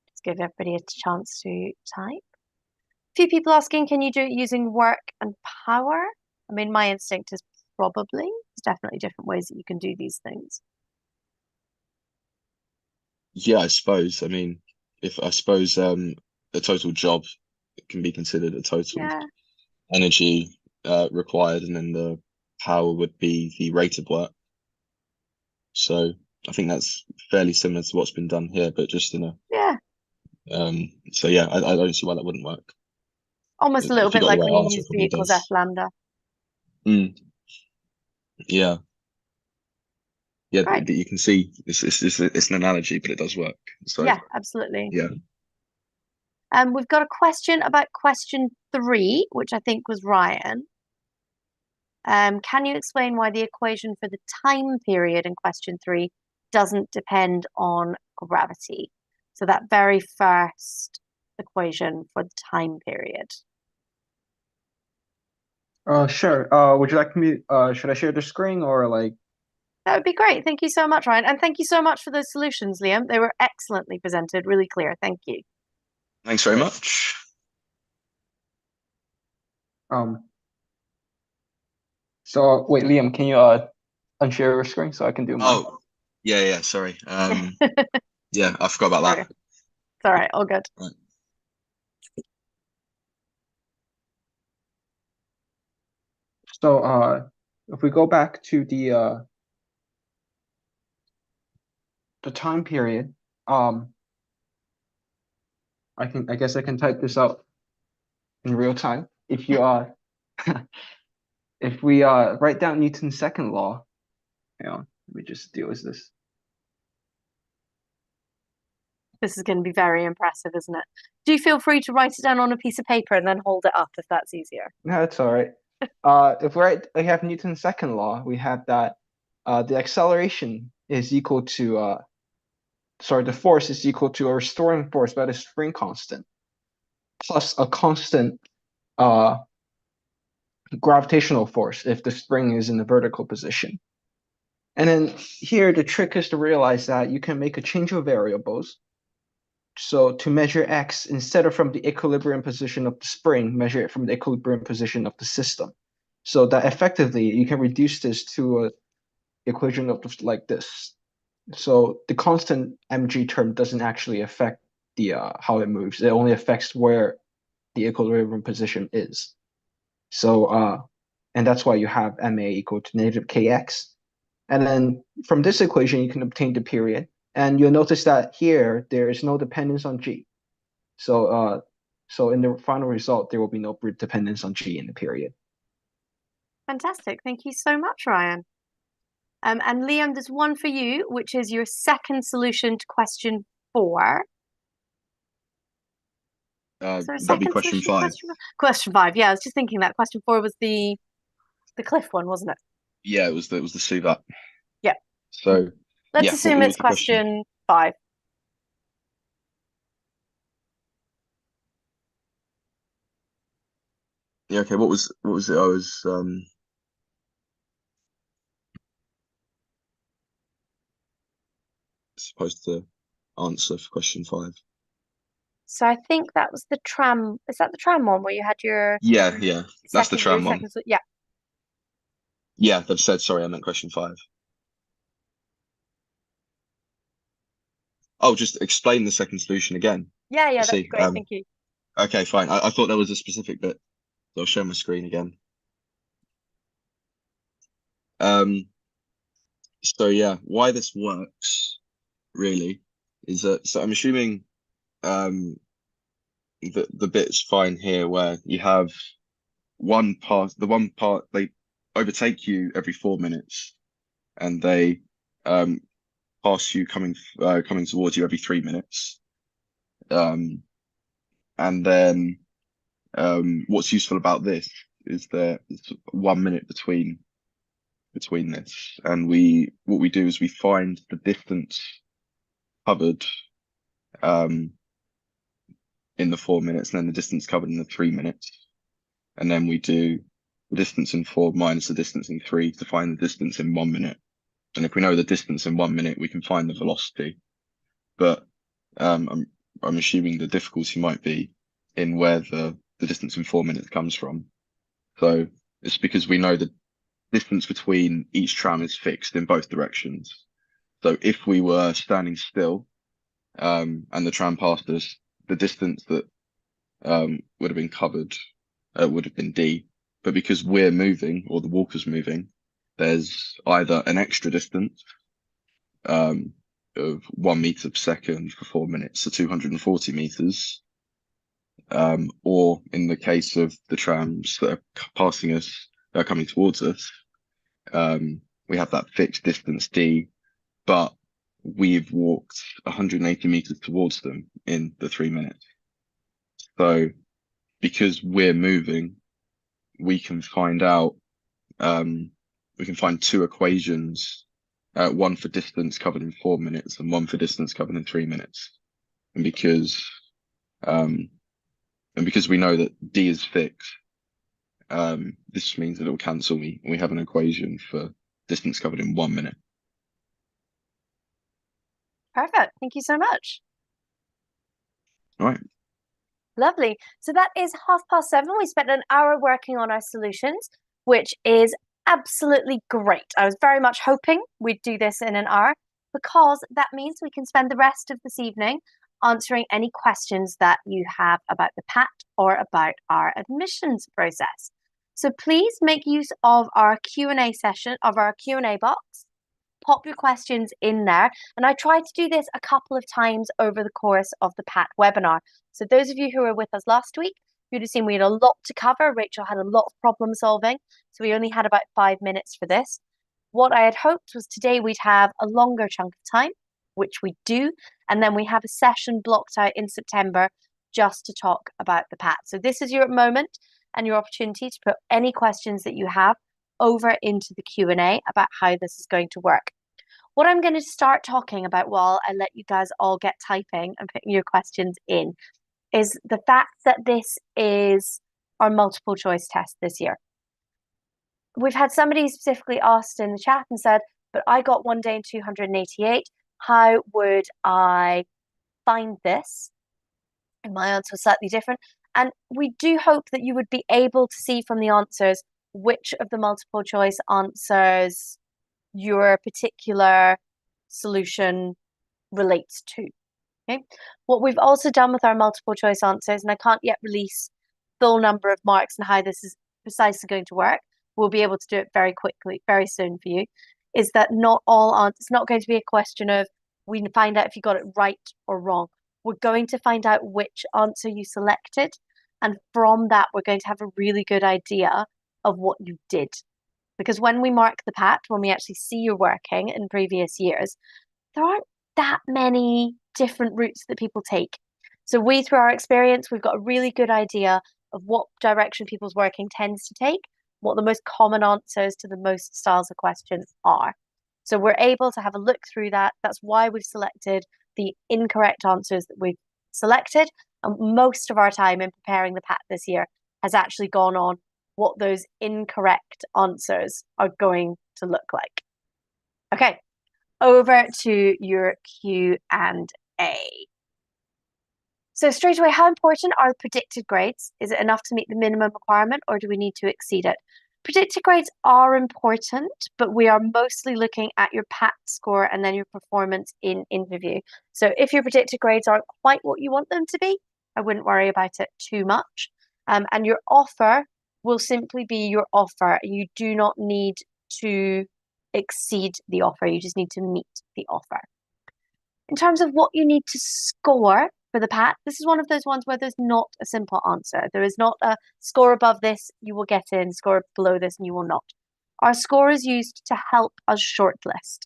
Just give everybody a chance to type. A few people asking, can you do it using work and power? I mean, my instinct is probably. There's definitely different ways that you can do these things. Yeah, I suppose. I mean, if I suppose the total job can be considered a total Yeah. energy required, and then the power would be the rate of work. So I think that's fairly similar to what's been done here, but just in a Yeah. so yeah, I don't see why that wouldn't work. Almost a little If you bit got the like right when you answer, it use V probably equals F does. lambda. Yeah, yeah, Right. you can see it's an analogy, but it does work. So Yeah, absolutely. yeah. We've got a question about question 3, which I think was Ryan. Can you explain why the equation for the time period in question 3 doesn't depend on gravity? So that very first equation for the time period. Sure. Would you like me, should I share the screen or like? That would be great. Thank you so much, Ryan. And thank you so much for those solutions, Liam. They were excellently presented, really clear. Thank you. Thanks very much. Um, so wait, Liam, can you unshare your screen so I can do mine? Oh, yeah, sorry. Yeah, I forgot about Okay. that. It's all right, all good. Right. So if we go back to the time period, I guess I can type this out in real time. If you if we write down Newton's second law, hang on, let me just deal with this. This is going to be very impressive, isn't it? Do feel free to write it down on a piece of paper and then hold it up if that's easier. No, that's all right. If we have Newton's second law, we have that the acceleration is equal to the force is equal to a restoring force by the spring constant plus a constant uh gravitational force if the spring is in the vertical position. And then here the trick is to realize that you can make a change of variables. So to measure x, instead of from the equilibrium position of the spring, measure it from the equilibrium position of the system. So that effectively you can reduce this to a equation of like this. So the constant mg term doesn't actually affect the how it moves. It only affects where the equilibrium position is. So and that's why you have ma equal to negative kx. And then from this equation, you can obtain the period. And you'll notice that here, there is no dependence on g. So in the final result, there will be no dependence on g in the period. Fantastic. Thank you so much, Ryan. And Liam, there's one for you, which is your second solution to question 4. So That'd be second question solution to 5. question 5. Yeah, I was just thinking that question 4 was the cliff one, wasn't it? Yeah, it was the Suvat. Yeah. So Let's yeah, what assume was it's the question? question 5. Yeah, okay, what was it I was supposed to answer for question 5? So I think that was the tram. Is that the tram one where you had your Yeah. That's the your tram one. second? Yeah. Yeah, they've said sorry, I meant question 5. Oh, just explain the second solution again. Yeah, I that'd be see. great. Thank you. Okay, fine. I thought there was a specific bit. So I'll share my screen again. Um, so yeah, why this works really is that, so I'm assuming the bit's fine here where you have the one part they overtake you every 4 minutes, and they um pass you coming towards you every 3 minutes. Um, and then what's useful about this is there's 1 minute between this, and what we do is we find the distance covered um in the 4 minutes, and then the distance covered in the 3 minutes, and then we do the distance in 4 minus the distance in 3 to find the distance in 1 minute. And if we know the distance in 1 minute, we can find the velocity. But I'm assuming the difficulty might be in where the distance in 4 minutes comes from. So it's because we know the distance between each tram is fixed in both directions. So if we were standing still, and the tram passed us, the distance that would have been covered would have been d. But because we're moving, or the walker's moving, there's either an extra distance um, of 1 meter per second for 4 minutes, so 240 meters. Or in the case of the trams that are passing us, that are coming towards us, we have that fixed distance d, but we've walked 180 meters towards them in the 3 minutes. So because we're moving, we can find out, we can find 2 equations, one for distance covered in 4 minutes and one for distance covered in 3 minutes. And um, because we know that d is fixed, this means that it will cancel. We have an equation for distance covered in 1 minute. Perfect. Thank you so much. All right. Lovely. So that is 7:30. We spent an hour working on our solutions, which is absolutely great. I was very much hoping we'd do this in an hour because that means we can spend the rest of this evening answering any questions that you have about the PAT or about our admissions process. So please make use of our Q&A session, of our Q&A box. Pop your questions in there. And I tried to do this a couple of times over the course of the PAT webinar. So those of you who were with us last week, you'd have seen we had a lot to cover. Rachel had a lot of problem solving. So we only had about 5 minutes for this. What I had hoped was today we'd have a longer chunk of time, which we do. And then we have a session blocked out in September just to talk about the PAT. So this is your moment and your opportunity to put any questions that you have over into the Q&A about how this is going to work. What I'm going to start talking about while I let you guys all get typing and putting your questions in is the fact that this is our multiple choice test this year. We've had somebody specifically asked in the chat and said, but I got 1 day in 288. How would I find this? And my answer was slightly different. And we do hope that you would be able to see from the answers which of the multiple choice answers your particular solution relates to. Okay. What we've also done with our multiple choice answers, and I can't yet release full number of marks and how this is precisely going to work, we'll be able to do it very quickly, very soon for you, is that not all answers, it's not going to be a question of we find out if you got it right or wrong. We're going to find out which answer you selected, and from that we're going to have a really good idea of what you did. Because when we mark the PAT, when we actually see your working in previous years, there aren't that many different routes that people take. So we, through our experience, we've got a really good idea of what direction people's working tends to take, what the most common answers to the most styles of questions are. So we're able to have a look through that. That's why we've selected the incorrect answers that we've selected. And most of our time in preparing the PAT this year has actually gone on what those incorrect answers are going to look like. Okay, over to your Q&A. So straight away, how important are the predicted grades? Is it enough to meet the minimum requirement, or do we need to exceed it? Predicted grades are important, but we are mostly looking at your PAT score and then your performance in interview. So if your predicted grades aren't quite what you want them to be, I wouldn't worry about it too much. And your offer will simply be your offer. You do not need to exceed the offer. You just need to meet the offer. In terms of what you need to score for the PAT, this is one of those ones where there's not a simple answer. There is not a score above this, you will get in, score below this, and you will not. Our score is used to help us shortlist.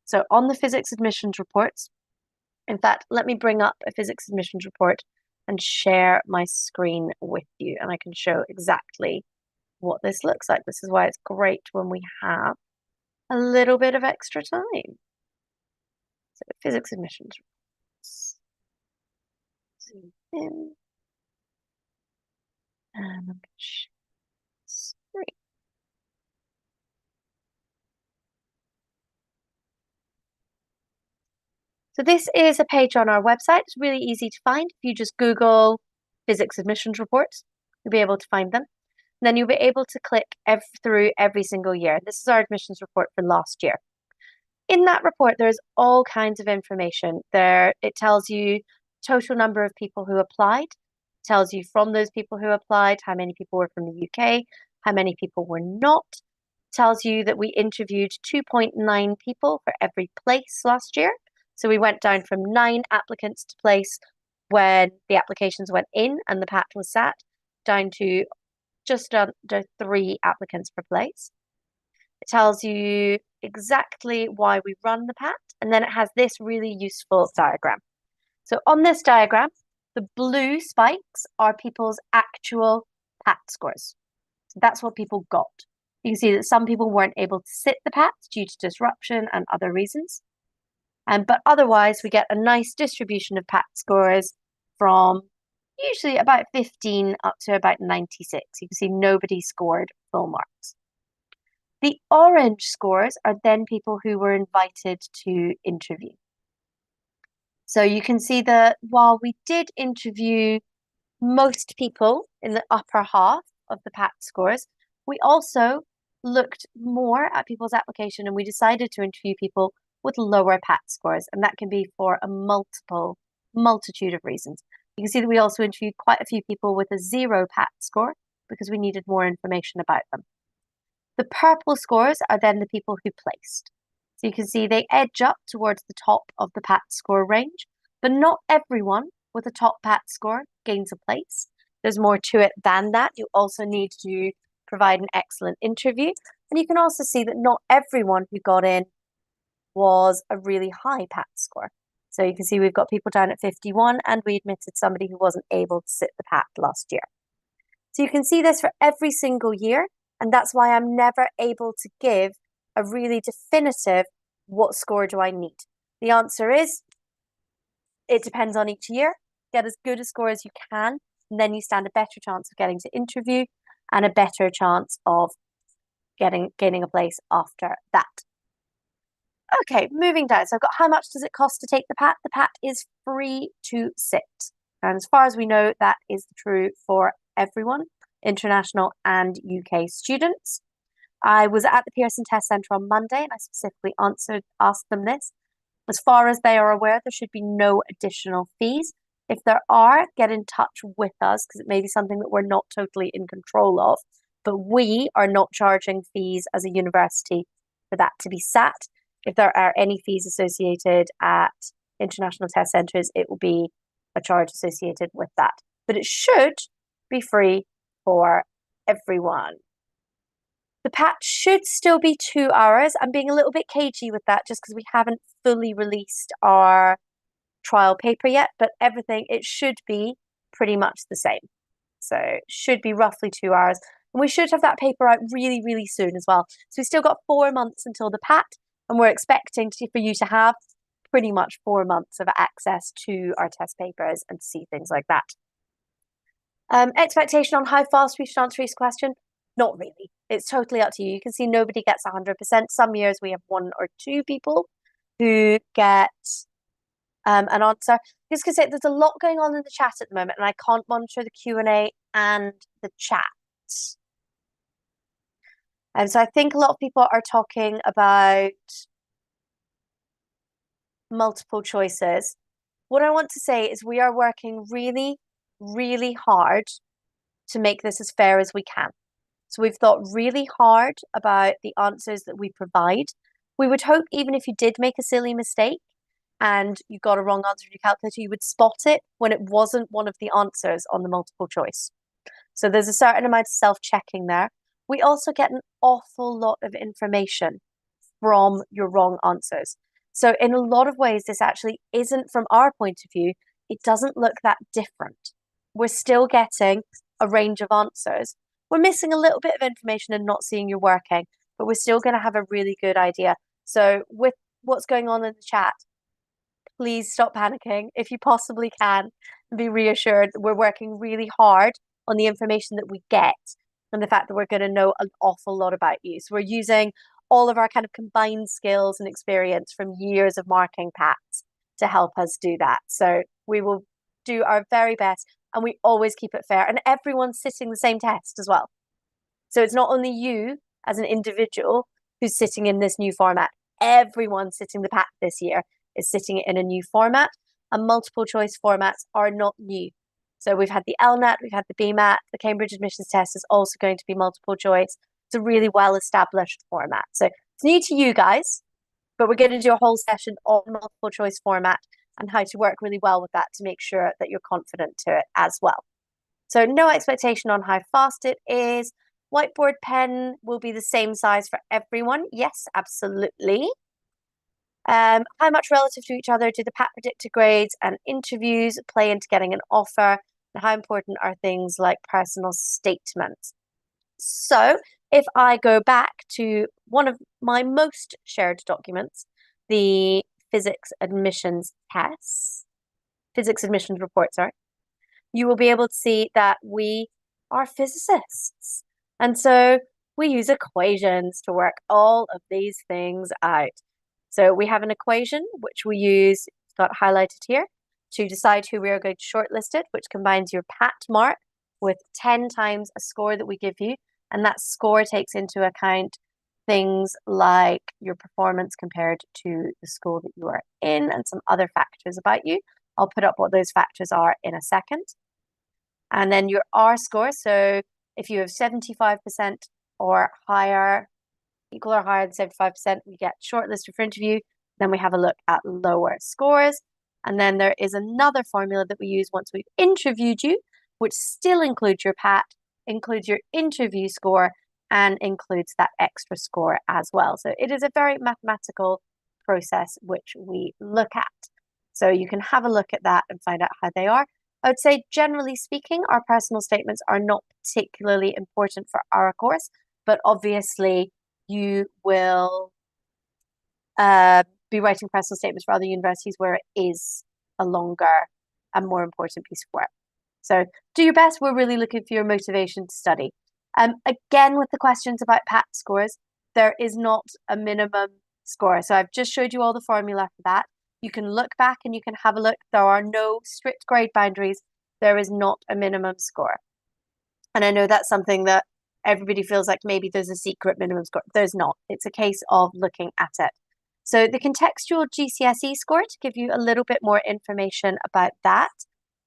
So on the physics admissions reports, in fact, let me bring up a physics admissions report and share my screen with you, and I can show exactly what this looks like. This is why it's great when we have a little bit of extra time. So physics admissions reports. Zoom in. And I'm going to share the screen. So this is a page on our website. It's really easy to find. If you just Google physics admissions reports, you'll be able to find them. And then you'll be able to click through every single year. This is our admissions report for last year. In that report, there's all kinds of information. It tells you total number of people who applied, tells you from those people who applied, how many people were from the UK, how many people were not, tells you that we interviewed 2.9 people for every place last year. So we went down from 9 applicants to place when the applications went in and the PAT was sat, down to just under 3 applicants per place. It tells you exactly why we run the PAT, and then it has this really useful diagram. So on this diagram, the blue spikes are people's actual PAT scores. So that's what people got. You can see that some people weren't able to sit the PAT due to disruption and other reasons. But otherwise, we get a nice distribution of PAT scores from usually about 15 up to about 96. You can see nobody scored full marks. The orange scores are then people who were invited to interview. So you can see that while we did interview most people in the upper half of the PAT scores. We also looked more at people's application and we decided to interview people with lower PAT scores, and that can be for a multitude of reasons. You can see that we also interviewed quite a few people with a 0 PAT score because we needed more information about them. The purple scores are then the people who placed. So you can see they edge up towards the top of the PAT score range, but not everyone with a top PAT score gains a place. There's more to it than that. You also need to provide an excellent interview. And you can also see that not everyone who got in was a really high PAT score. So you can see we've got people down at 51 and we admitted somebody who wasn't able to sit the PAT last year. So you can see this for every single year, and that's why I'm never able to give a really definitive what score do I need. The answer is it depends on each year. Get as good a score as you can, and then you stand a better chance of getting to interview and a better chance of gaining a place after that. Okay, moving down. So I've got how much does it cost to take the PAT? The PAT is free to sit. And as far as we know, that is true for everyone, international and UK students. I was at the Pearson Test Centre on Monday and I specifically asked them this. As far as they are aware, there should be no additional fees. If there are, get in touch with us because it may be something that we're not totally in control of. But we are not charging fees as a university for that to be sat. If there are any fees associated at international test centres, it will be a charge associated with that. But it should be free for everyone. The PAT should still be 2 hours. I'm being a little bit cagey with that just because we haven't fully released our trial paper yet, but it should be pretty much the same. So it should be roughly 2 hours. And we should have that paper out really, really soon as well. So we've still got 4 months until the PAT, and we're expecting for you to have pretty much 4 months of access to our test papers and see things like that. Expectation on how fast we should answer each question? Not really. It's totally up to you. You can see nobody gets 100%. Some years we have 1 or 2 people who get an answer. Just because there's a lot going on in the chat at the moment, and I can't monitor the Q&A and the chat. And so I think a lot of people are talking about multiple choices. What I want to say is we are working really, really hard to make this as fair as we can. So we've thought really hard about the answers that we provide. We would hope even if you did make a silly mistake and you got a wrong answer in your calculator, you would spot it when it wasn't one of the answers on the multiple choice. So there's a certain amount of self-checking there. We also get an awful lot of information from your wrong answers. So in a lot of ways, this actually isn't, from our point of view, it doesn't look that different. We're still getting a range of answers. We're missing a little bit of information and not seeing you working, but we're still going to have a really good idea. So with what's going on in the chat, please stop panicking if you possibly can, and be reassured that we're working really hard on the information that we get and the fact that we're going to know an awful lot about you. So we're using all of our kind of combined skills and experience from years of marking PATs to help us do that. So we will do our very best, and we always keep it fair, and everyone's sitting the same test as well. So it's not only you as an individual who's sitting in this new format. Everyone sitting the PAT this year is sitting in a new format, and multiple choice formats are not new. So we've had the LNAT, we've had the BMAT, the Cambridge admissions test is also going to be multiple choice. It's a really well-established format. So it's new to you guys, but we're going to do a whole session on multiple choice format and how to work really well with that to make sure that you're confident to it as well. So no expectation on how fast it is. Whiteboard pen will be the same size for everyone. Yes, absolutely. How much relative to each other do the PAT predictor grades and interviews play into getting an offer? And how important are things like personal statements? So if I go back to one of my most shared documents, the physics admissions report, you will be able to see that we are physicists. And so we use equations to work all of these things out. So we have an equation which we use, it's got highlighted here, to decide who we are going to shortlist it, which combines your PAT mark with 10 times a score that we give you. And that score takes into account things like your performance compared to the school that you are in and some other factors about you. I'll put up what those factors are in a second. And then your R score. So if you have 75% or higher, equal or higher than 75%, we get shortlisted for interview. Then we have a look at lower scores. And then there is another formula that we use once we've interviewed you, which still includes your PAT, includes your interview score, and includes that extra score as well. So it is a very mathematical process which we look at. So you can have a look at that and find out how they are. I would say, generally speaking, our personal statements are not particularly important for our course, but obviously you will be writing personal statements for other universities where it is a longer and more important piece of work. So do your best. We're really looking for your motivation to study. Again, with the questions about PAT scores, there is not a minimum score. So I've just showed you all the formula for that. You can look back and you can have a look. There are no strict grade boundaries. There is not a minimum score. And I know that's something that everybody feels like maybe there's a secret minimum score. There's not. It's a case of looking at it. So the contextual GCSE score, to give you a little bit more information about that,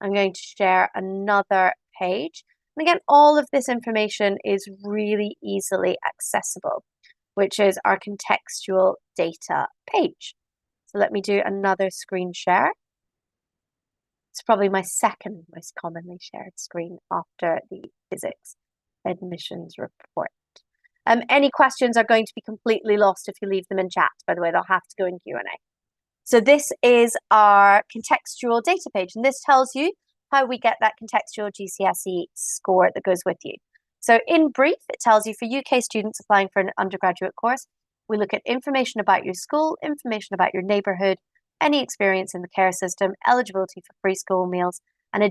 I'm going to share another page. And again, all of this information is really easily accessible, which is our contextual data page. So let me do another screen share. It's probably my second most commonly shared screen after the physics admissions report. Any questions are going to be completely lost if you leave them in chat. By the way, they'll have to go in Q&A. So this is our contextual data page, and this tells you how we get that contextual GCSE score that goes with you. So in brief, it tells you for UK students applying for an undergraduate course, we look at information about your school, information about your neighbourhood, any experience in the care system, eligibility for free school meals, and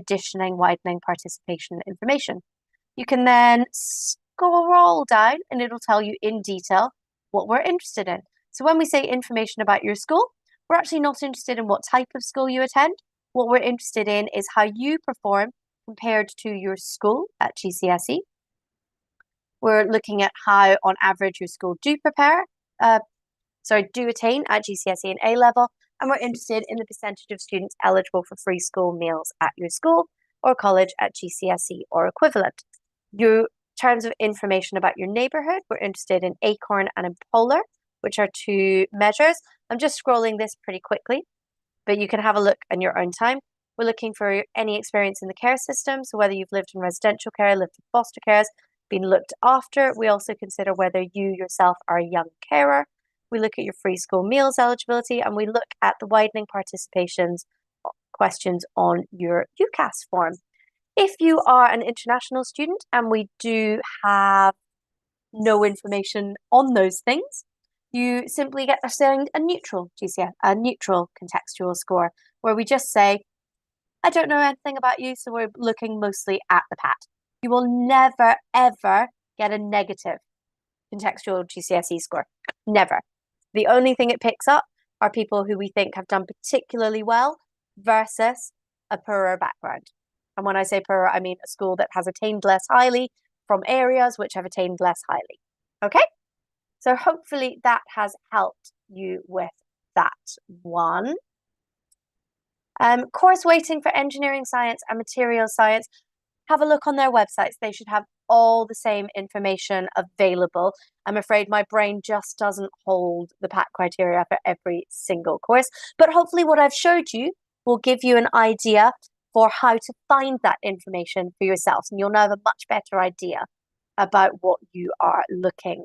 widening participation information. You can then scroll down and it'll tell you in detail what we're interested in. So when we say information about your school, we're actually not interested in what type of school you attend. What we're interested in is how you perform compared to your school at GCSE. We're looking at how, on average, your school do attain at GCSE and A level, and we're interested in the percentage of students eligible for free school meals at your school or college at GCSE or equivalent. Your terms of information about your neighbourhood, we're interested in Acorn and in Polar, which are two measures. I'm just scrolling this pretty quickly, but you can have a look in your own time. We're looking for any experience in the care system, so whether you've lived in residential care, lived in foster cares, been looked after. We also consider whether you yourself are a young carer. We look at your free school meals eligibility, and we look at the widening participations questions on your UCAS form. If you are an international student and we do have no information on those things, you simply get assigned a neutral GCSE, a neutral contextual score, where we just say, I don't know anything about you, so we're looking mostly at the PAT. You will never, ever get a negative contextual GCSE score. Never. The only thing it picks up are people who we think have done particularly well versus a poorer background. And when I say poorer, I mean a school that has attained less highly from areas which have attained less highly. Okay? So hopefully that has helped you with that one. Course weighting for engineering science and materials science. Have a look on their websites. They should have all the same information available. I'm afraid my brain just doesn't hold the PAT criteria for every single course, but hopefully what I've showed you will give you an idea for how to find that information for yourself, and you'll now have a much better idea about what you are looking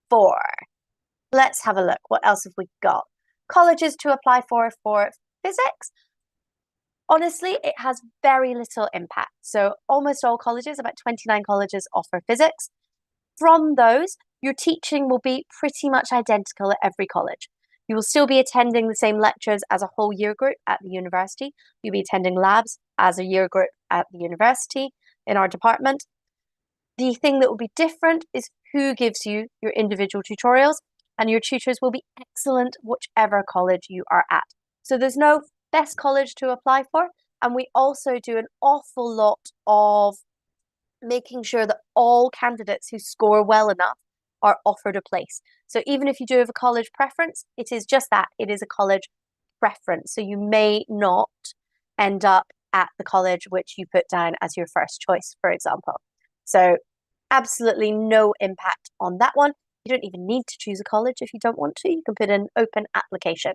for. Let's have a look. What else have we got? Colleges to apply for physics. Honestly, it has very little impact. So almost all colleges, about 29 colleges, offer physics. From those, your teaching will be pretty much identical at every college. You will still be attending the same lectures as a whole year group at the university. You'll be attending labs as a year group at the university in our department. The thing that will be different is who gives you your individual tutorials, and your tutors will be excellent whichever college you are at. So there's no best college to apply for. And we also do an awful lot of making sure that all candidates who score well enough are offered a place. So even if you do have a college preference, it is just that, it is a college preference. So you may not end up at the college which you put down as your first choice, for example. So absolutely no impact on that one. You don't even need to choose a college if you don't want to. You can put in open application.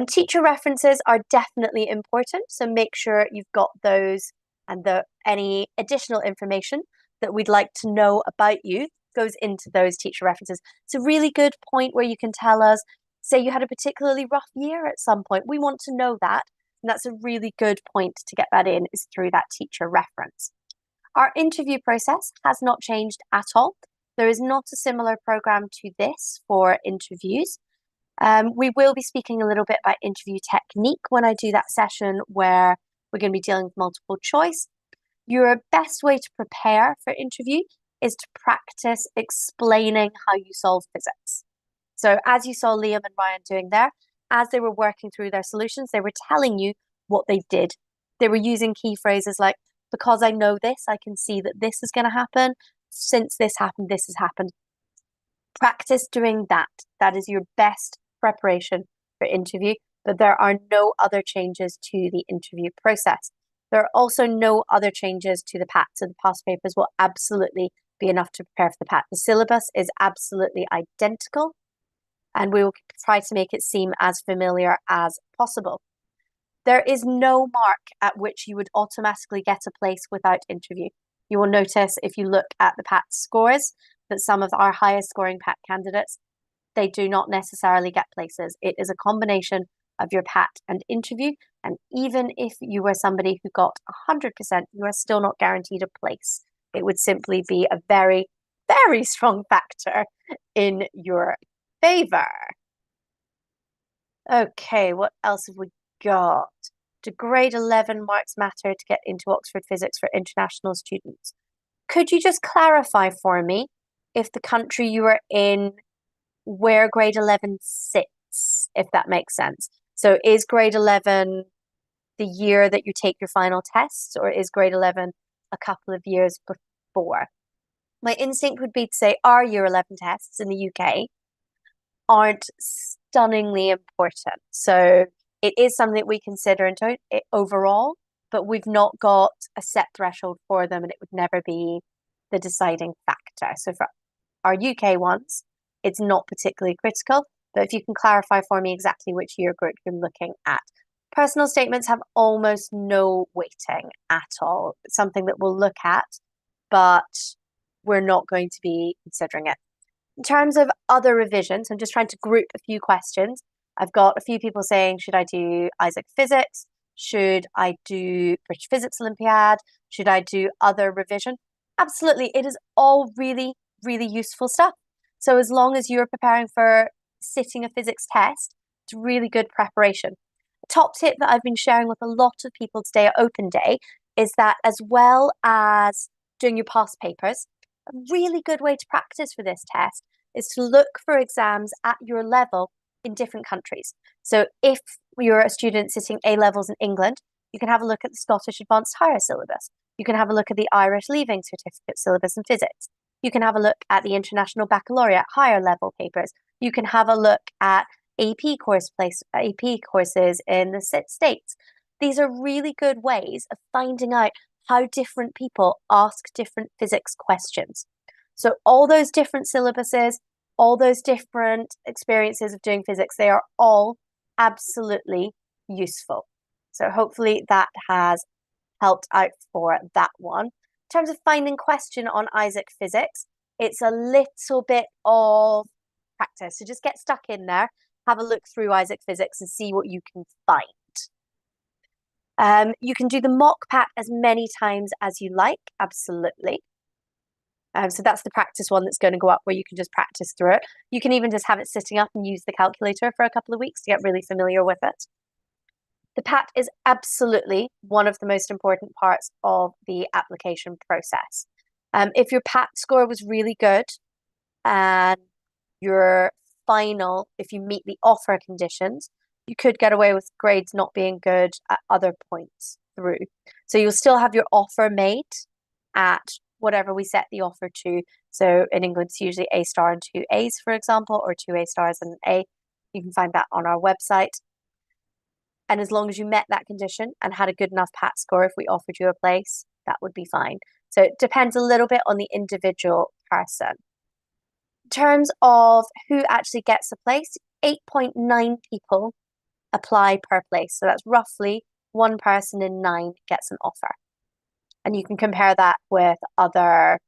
Teacher references are definitely important, so make sure you've got those, and any additional information that we'd like to know about you goes into those teacher references. It's a really good point where you can tell us, say you had a particularly rough year at some point. We want to know that, and that's a really good point to get that in, is through that teacher reference. Our interview process has not changed at all. There is not a similar program to this for interviews. We will be speaking a little bit about interview technique when I do that session where we're going to be dealing with multiple choice. Your best way to prepare for interview is to practice explaining how you solve physics. So as you saw Liam and Ryan doing there, as they were working through their solutions, they were telling you what they did. They were using key phrases like, because I know this, I can see that this is going to happen. Since this happened, this has happened. Practice doing that. That is your best preparation for interview, but there are no other changes to the interview process. There are also no other changes to the PAT, so the past papers will absolutely be enough to prepare for the PAT. The syllabus is absolutely identical, and we will try to make it seem as familiar as possible. There is no mark at which you would automatically get a place without interview. You will notice if you look at the PAT scores that some of our highest scoring PAT candidates, they do not necessarily get places. It is a combination of your PAT and interview. And even if you were somebody who got 100%, you are still not guaranteed a place. It would simply be a very, very strong factor in your favor. Okay, what else have we got? Do grade 11 marks matter to get into Oxford Physics for international students? Could you just clarify for me if the country you are in, where grade 11 sits, if that makes sense? So is grade 11 the year that you take your final tests, or is grade 11 a couple of years before? My instinct would be to say our year 11 tests in the UK aren't stunningly important. So it is something that we consider into it overall, but we've not got a set threshold for them, and it would never be the deciding factor. So for our UK ones, it's not particularly critical, but if you can clarify for me exactly which year group you're looking at. Personal statements have almost no weighting at all. It's something that we'll look at, but we're not going to be considering it. In terms of other revisions, I'm just trying to group a few questions. I've got a few people saying, should I do Isaac Physics? Should I do British Physics Olympiad? Should I do other revision? Absolutely, it is all really, really useful stuff. So as long as you're preparing for sitting a physics test, it's really good preparation. A top tip that I've been sharing with a lot of people today at Open Day is that, as well as doing your past papers, a really good way to practice for this test is to look for exams at your level in different countries. So if you're a student sitting A levels in England, you can have a look at the Scottish Advanced Higher syllabus. You can have a look at the Irish Leaving Certificate syllabus in physics. You can have a look at the International Baccalaureate higher level papers. You can have a look at AP courses in the States. These are really good ways of finding out how different people ask different physics questions. So all those different syllabuses, all those different experiences of doing physics, they are all absolutely useful. So hopefully that has helped out for that one. In terms of finding question on Isaac Physics, it's a little bit of practice. So just get stuck in there, have a look through Isaac Physics and see what you can find. You can do the mock PAT as many times as you like, absolutely. So that's the practice one that's going to go up where you can just practice through it. You can even just have it sitting up and use the calculator for a couple of weeks to get really familiar with it. The PAT is absolutely one of the most important parts of the application process. If your PAT score was really good and your final, if you meet the offer conditions, you could get away with grades not being good at other points through. So you'll still have your offer made at whatever we set the offer to. So in England, it's usually A star and 2 A's, for example, or 2 A stars and an A. You can find that on our website. And as long as you met that condition and had a good enough PAT score, if we offered you a place, that would be fine. So it depends a little bit on the individual person. In terms of who actually gets a place, 8.9 people apply per place. So that's roughly 1 person in 9 gets an offer. And you can compare that with other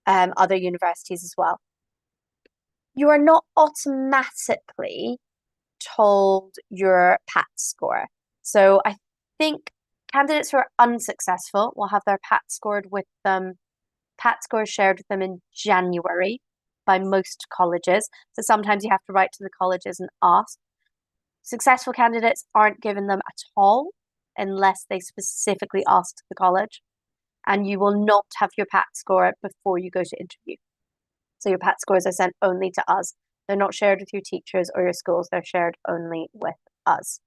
universities as well. You are not automatically told your PAT score. So I think candidates who are unsuccessful will have their PAT score shared with them in January by most colleges. So sometimes you have to write to the colleges and ask. Successful candidates aren't given them at all unless they specifically ask the college. And you will not have your PAT score before you go to interview. So your PAT scores are sent only to us. They're not shared with your teachers or your schools. They're shared only with us.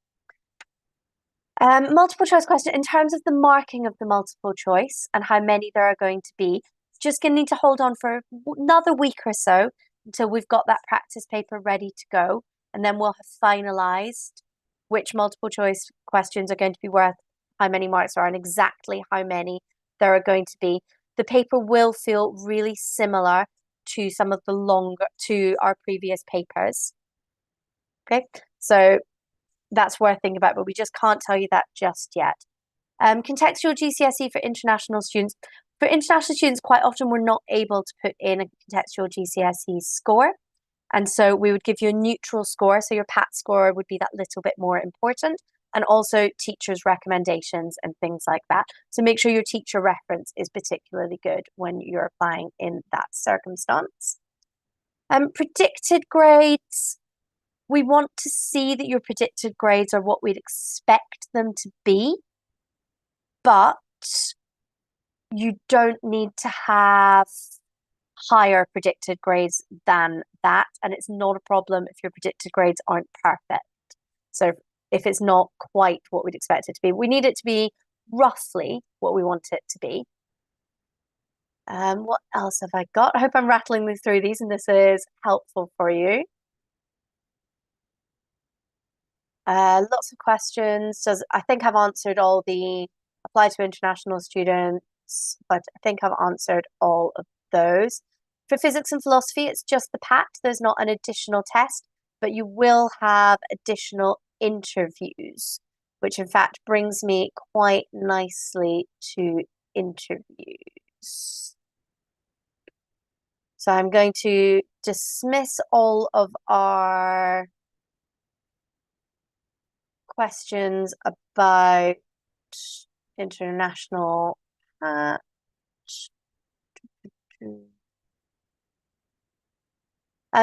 Multiple choice question. In terms of the marking of the multiple choice and how many there are going to be, just going to need to hold on for another week or so until we've got that practice paper ready to go. And then we'll have finalized which multiple choice questions are going to be worth how many marks there are and exactly how many there are going to be. The paper will feel really similar to some of to our previous papers. Okay, so that's worth thinking about, but we just can't tell you that just yet. Contextual GCSE for international students. For international students, quite often we're not able to put in a contextual GCSE score. And so we would give you a neutral score. So your PAT score would be that little bit more important. And also teachers' recommendations and things like that. So make sure your teacher reference is particularly good when you're applying in that circumstance. Predicted grades. We want to see that your predicted grades are what we'd expect them to be, but you don't need to have higher predicted grades than that, and it's not a problem if your predicted grades aren't perfect. So if it's not quite what we'd expect it to be, we need it to be roughly what we want it to be. What else have I got? I hope I'm rattling through these and this is helpful for you. Lots of questions. I think I've answered all the apply to international students, but I think I've answered all of those. For physics and philosophy, it's just the PAT. There's not an additional test, but you will have additional interviews, which in fact brings me quite nicely to interviews. So I'm going to dismiss all of our questions about international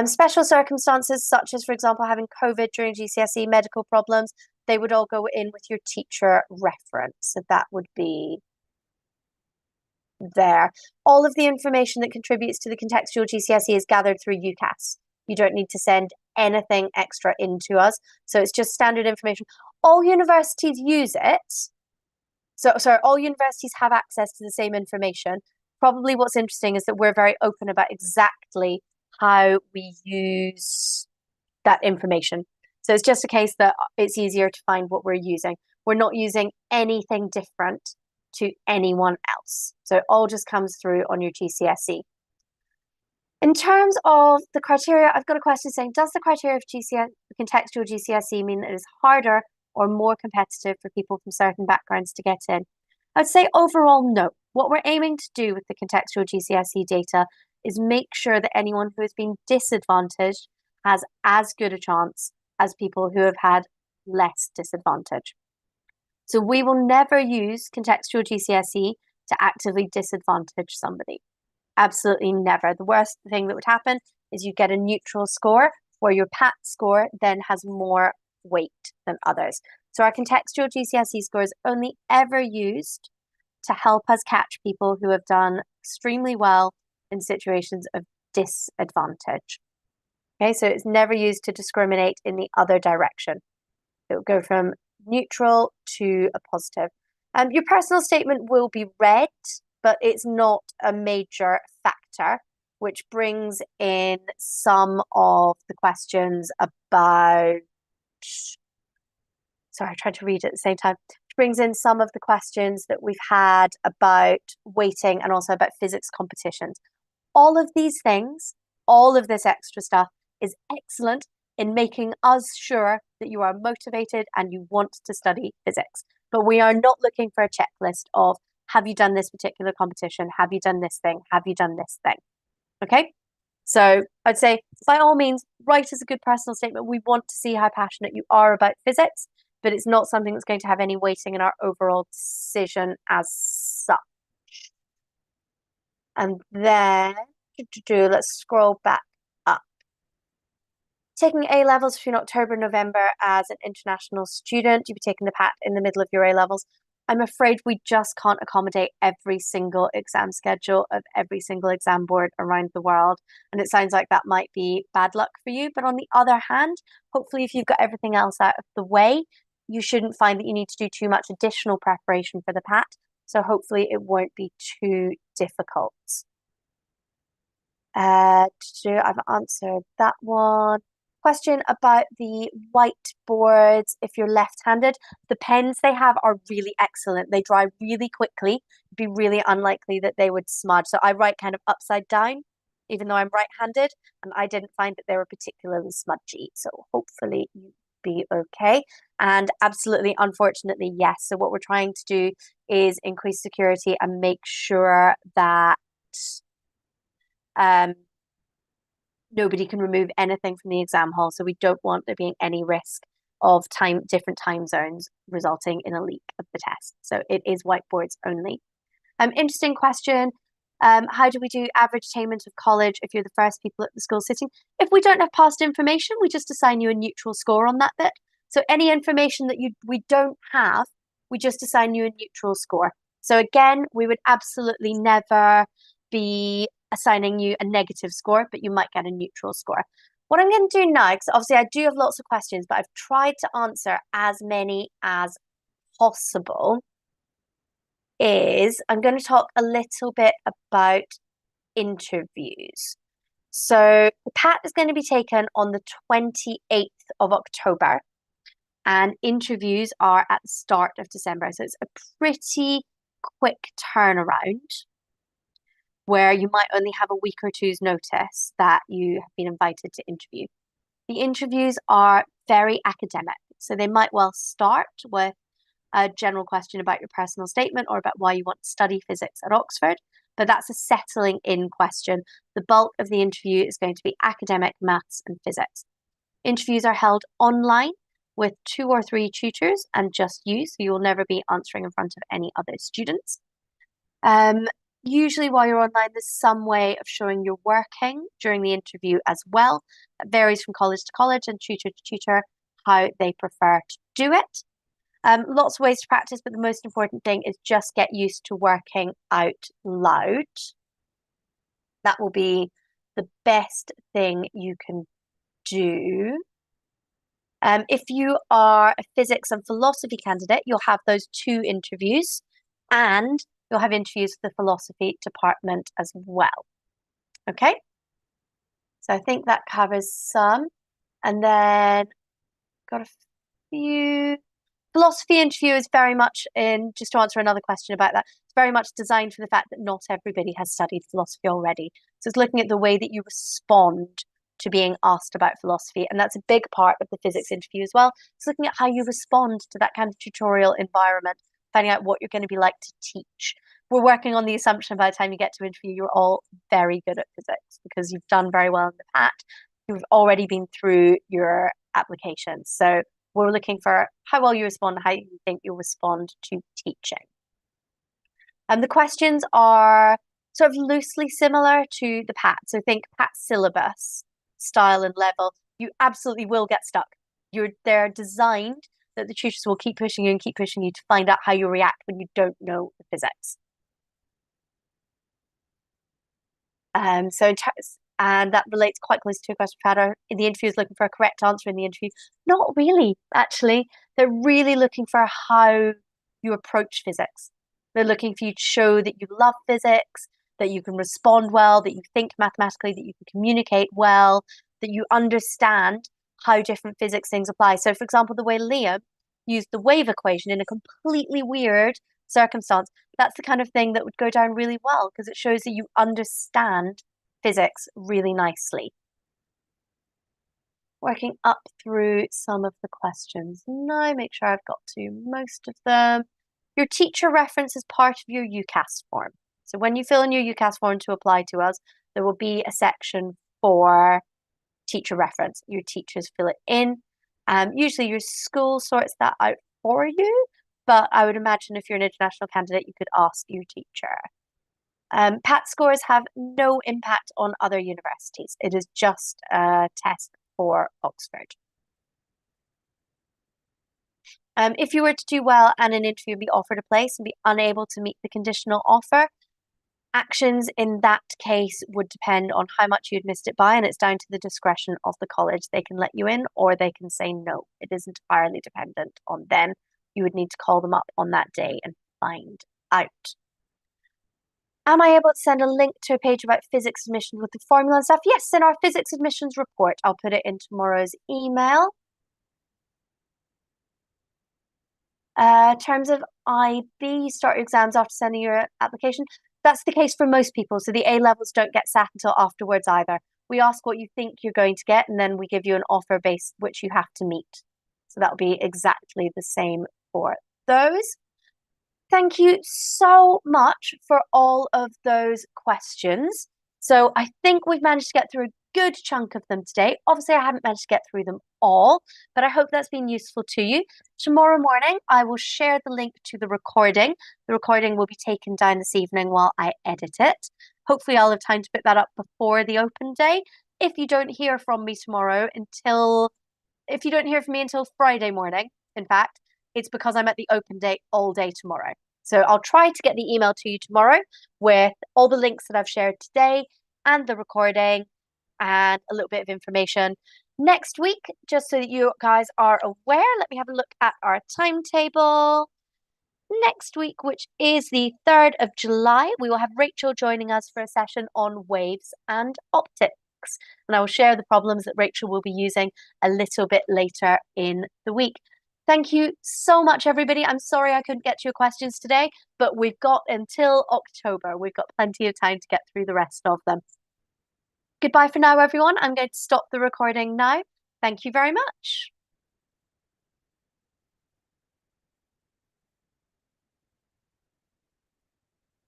special circumstances such as, for example, having COVID during GCSE, medical problems, they would all go in with your teacher reference. So that would be there. All of the information that contributes to the contextual GCSE is gathered through UCAS. You don't need to send anything extra into us. So it's just standard information. All universities use it. So, sorry, all universities have access to the same information. Probably what's interesting is that we're very open about exactly how we use that information. So it's just a case that it's easier to find what we're using. We're not using anything different to anyone else. So it all just comes through on your GCSE. In terms of the criteria, I've got a question saying, does the criteria of contextual GCSE mean that it is harder or more competitive for people from certain backgrounds to get in? I'd say overall, no. What we're aiming to do with the contextual GCSE data is make sure that anyone who has been disadvantaged has as good a chance as people who have had less disadvantage. So we will never use contextual GCSE to actively disadvantage somebody. Absolutely never. The worst thing that would happen is you get a neutral score where your PAT score then has more weight than others. So our contextual GCSE score is only ever used to help us catch people who have done extremely well in situations of disadvantage. Okay, so it's never used to discriminate in the other direction. It will go from neutral to a positive. Your personal statement will be read, but it's not a major factor, which brings in some of the questions about, sorry, I tried to read at the same time, which brings in some of the questions that we've had about weighting and also about physics competitions. All of these things, all of this extra stuff is excellent in making us sure that you are motivated and you want to study physics. But we are not looking for a checklist of, have you done this particular competition? Have you done this thing? Have you done this thing? Okay. So I'd say, by all means, write us a good personal statement. We want to see how passionate you are about physics, but it's not something that's going to have any weighting in our overall decision as such. And then, let's scroll back up. Taking A levels between October and November as an international student, you'll be taking the PAT in the middle of your A levels. I'm afraid we just can't accommodate every single exam schedule of every single exam board around the world. And it sounds like that might be bad luck for you. But on the other hand, hopefully, if you've got everything else out of the way, you shouldn't find that you need to do too much additional preparation for the PAT. So hopefully, it won't be too difficult. I've answered that one. Question about the whiteboards if you're left-handed. The pens they have are really excellent. They dry really quickly. It'd be really unlikely that they would smudge. So I write kind of upside down, even though I'm right-handed, and I didn't find that they were particularly smudgy. So hopefully you'll be okay. And absolutely, unfortunately, yes. So what we're trying to do is increase security and make sure that nobody can remove anything from the exam hall. So we don't want there being any risk of different time zones resulting in a leak of the test. So it is whiteboards only. Interesting question. How do we do average attainment of college if you're the first people at the school sitting? If we don't have past information, we just assign you a neutral score on that bit. So any information that we don't have, we just assign you a neutral score. So again, we would absolutely never be assigning you a negative score, but you might get a neutral score. What I'm going to do now, because obviously I do have lots of questions, but I've tried to answer as many as possible, is I'm going to talk a little bit about interviews. So the PAT is going to be taken on the 28th of October, and interviews are at the start of December. So it's a pretty quick turnaround where you might only have a week or two's notice that you have been invited to interview. The interviews are very academic, so they might well start with a general question about your personal statement or about why you want to study physics at Oxford, but that's a settling in question. The bulk of the interview is going to be academic, maths, and physics. Interviews are held online with 2 or 3 tutors and just you, so you will never be answering in front of any other students. Usually while you're online, there's some way of showing you're working during the interview as well. That varies from college to college and tutor to tutor, how they prefer to do it. Lots of ways to practice, but the most important thing is just get used to working out loud. That will be the best thing you can do. If you are a physics and philosophy candidate, you'll have those 2 interviews, and you'll have interviews with the philosophy department as well. Okay, so I think that covers some. And then got a few. Philosophy interview is very much in, just to answer another question about that, it's very much designed for the fact that not everybody has studied philosophy already. So it's looking at the way that you respond to being asked about philosophy. And that's a big part of the physics interview as well. It's looking at how you respond to that kind of tutorial environment, finding out what you're going to be like to teach. We're working on the assumption by the time you get to interview, you're all very good at physics because you've done very well in the PAT. You've already been through your application. So we're looking for how well you respond, how you think you'll respond to teaching. And the questions are sort of loosely similar to the PAT. So think PAT syllabus, style and level. You absolutely will get stuck. They're designed that the tutors will keep pushing you and keep pushing you to find out how you react when you don't know the physics. So And that relates quite closely to a question we've had. The interviewer is looking for a correct answer in the interview. Not really, actually. They're really looking for how you approach physics. They're looking for you to show that you love physics, that you can respond well, that you think mathematically, that you can communicate well, that you understand how different physics things apply. So, for example, the way Liam used the wave equation in a completely weird circumstance, that's the kind of thing that would go down really well because it shows that you understand physics really nicely. Working up through some of the questions now, make sure I've got to most of them. Your teacher reference is part of your UCAS form. So when you fill in your UCAS form to apply to us, there will be a section for teacher reference. Your teachers fill it in. Usually your school sorts that out for you, but I would imagine if you're an international candidate, you could ask your teacher. PAT scores have no impact on other universities. It is just a test for Oxford. If you were to do well and an interview be offered a place and be unable to meet the conditional offer, actions in that case would depend on how much you'd missed it by, and it's down to the discretion of the college. They can let you in or they can say no. It is entirely dependent on them. You would need to call them up on that day and find out. Am I able to send a link to a page about physics admissions with the formula and stuff? Yes, in our physics admissions report. I'll put it in tomorrow's email. Terms of IB, you start your exams after sending your application. That's the case for most people. So the A levels don't get sat until afterwards either. We ask what you think you're going to get, and then we give you an offer base which you have to meet. So that'll be exactly the same for those. Thank you so much for all of those questions. So I think we've managed to get through a good chunk of them today. Obviously, I haven't managed to get through them all, but I hope that's been useful to you. Tomorrow morning, I will share the link to the recording. The recording will be taken down this evening while I edit it. Hopefully, I'll have time to put that up before the open day. If you don't hear from me tomorrow until Friday morning, in fact, it's because I'm at the open day all day tomorrow. So I'll try to get the email to you tomorrow with all the links that I've shared today and the recording and a little bit of information. Next week, just so that you guys are aware, let me have a look at our timetable. Next week, which is the 3rd of July, we will have Rachel joining us for a session on waves and optics. And I will share the problems that Rachel will be using a little bit later in the week. Thank you so much, everybody. I'm sorry I couldn't get to your questions today, but we've got until October. We've got plenty of time to get through the rest of them. Goodbye for now, everyone. I'm going to stop the recording now. Thank you very much.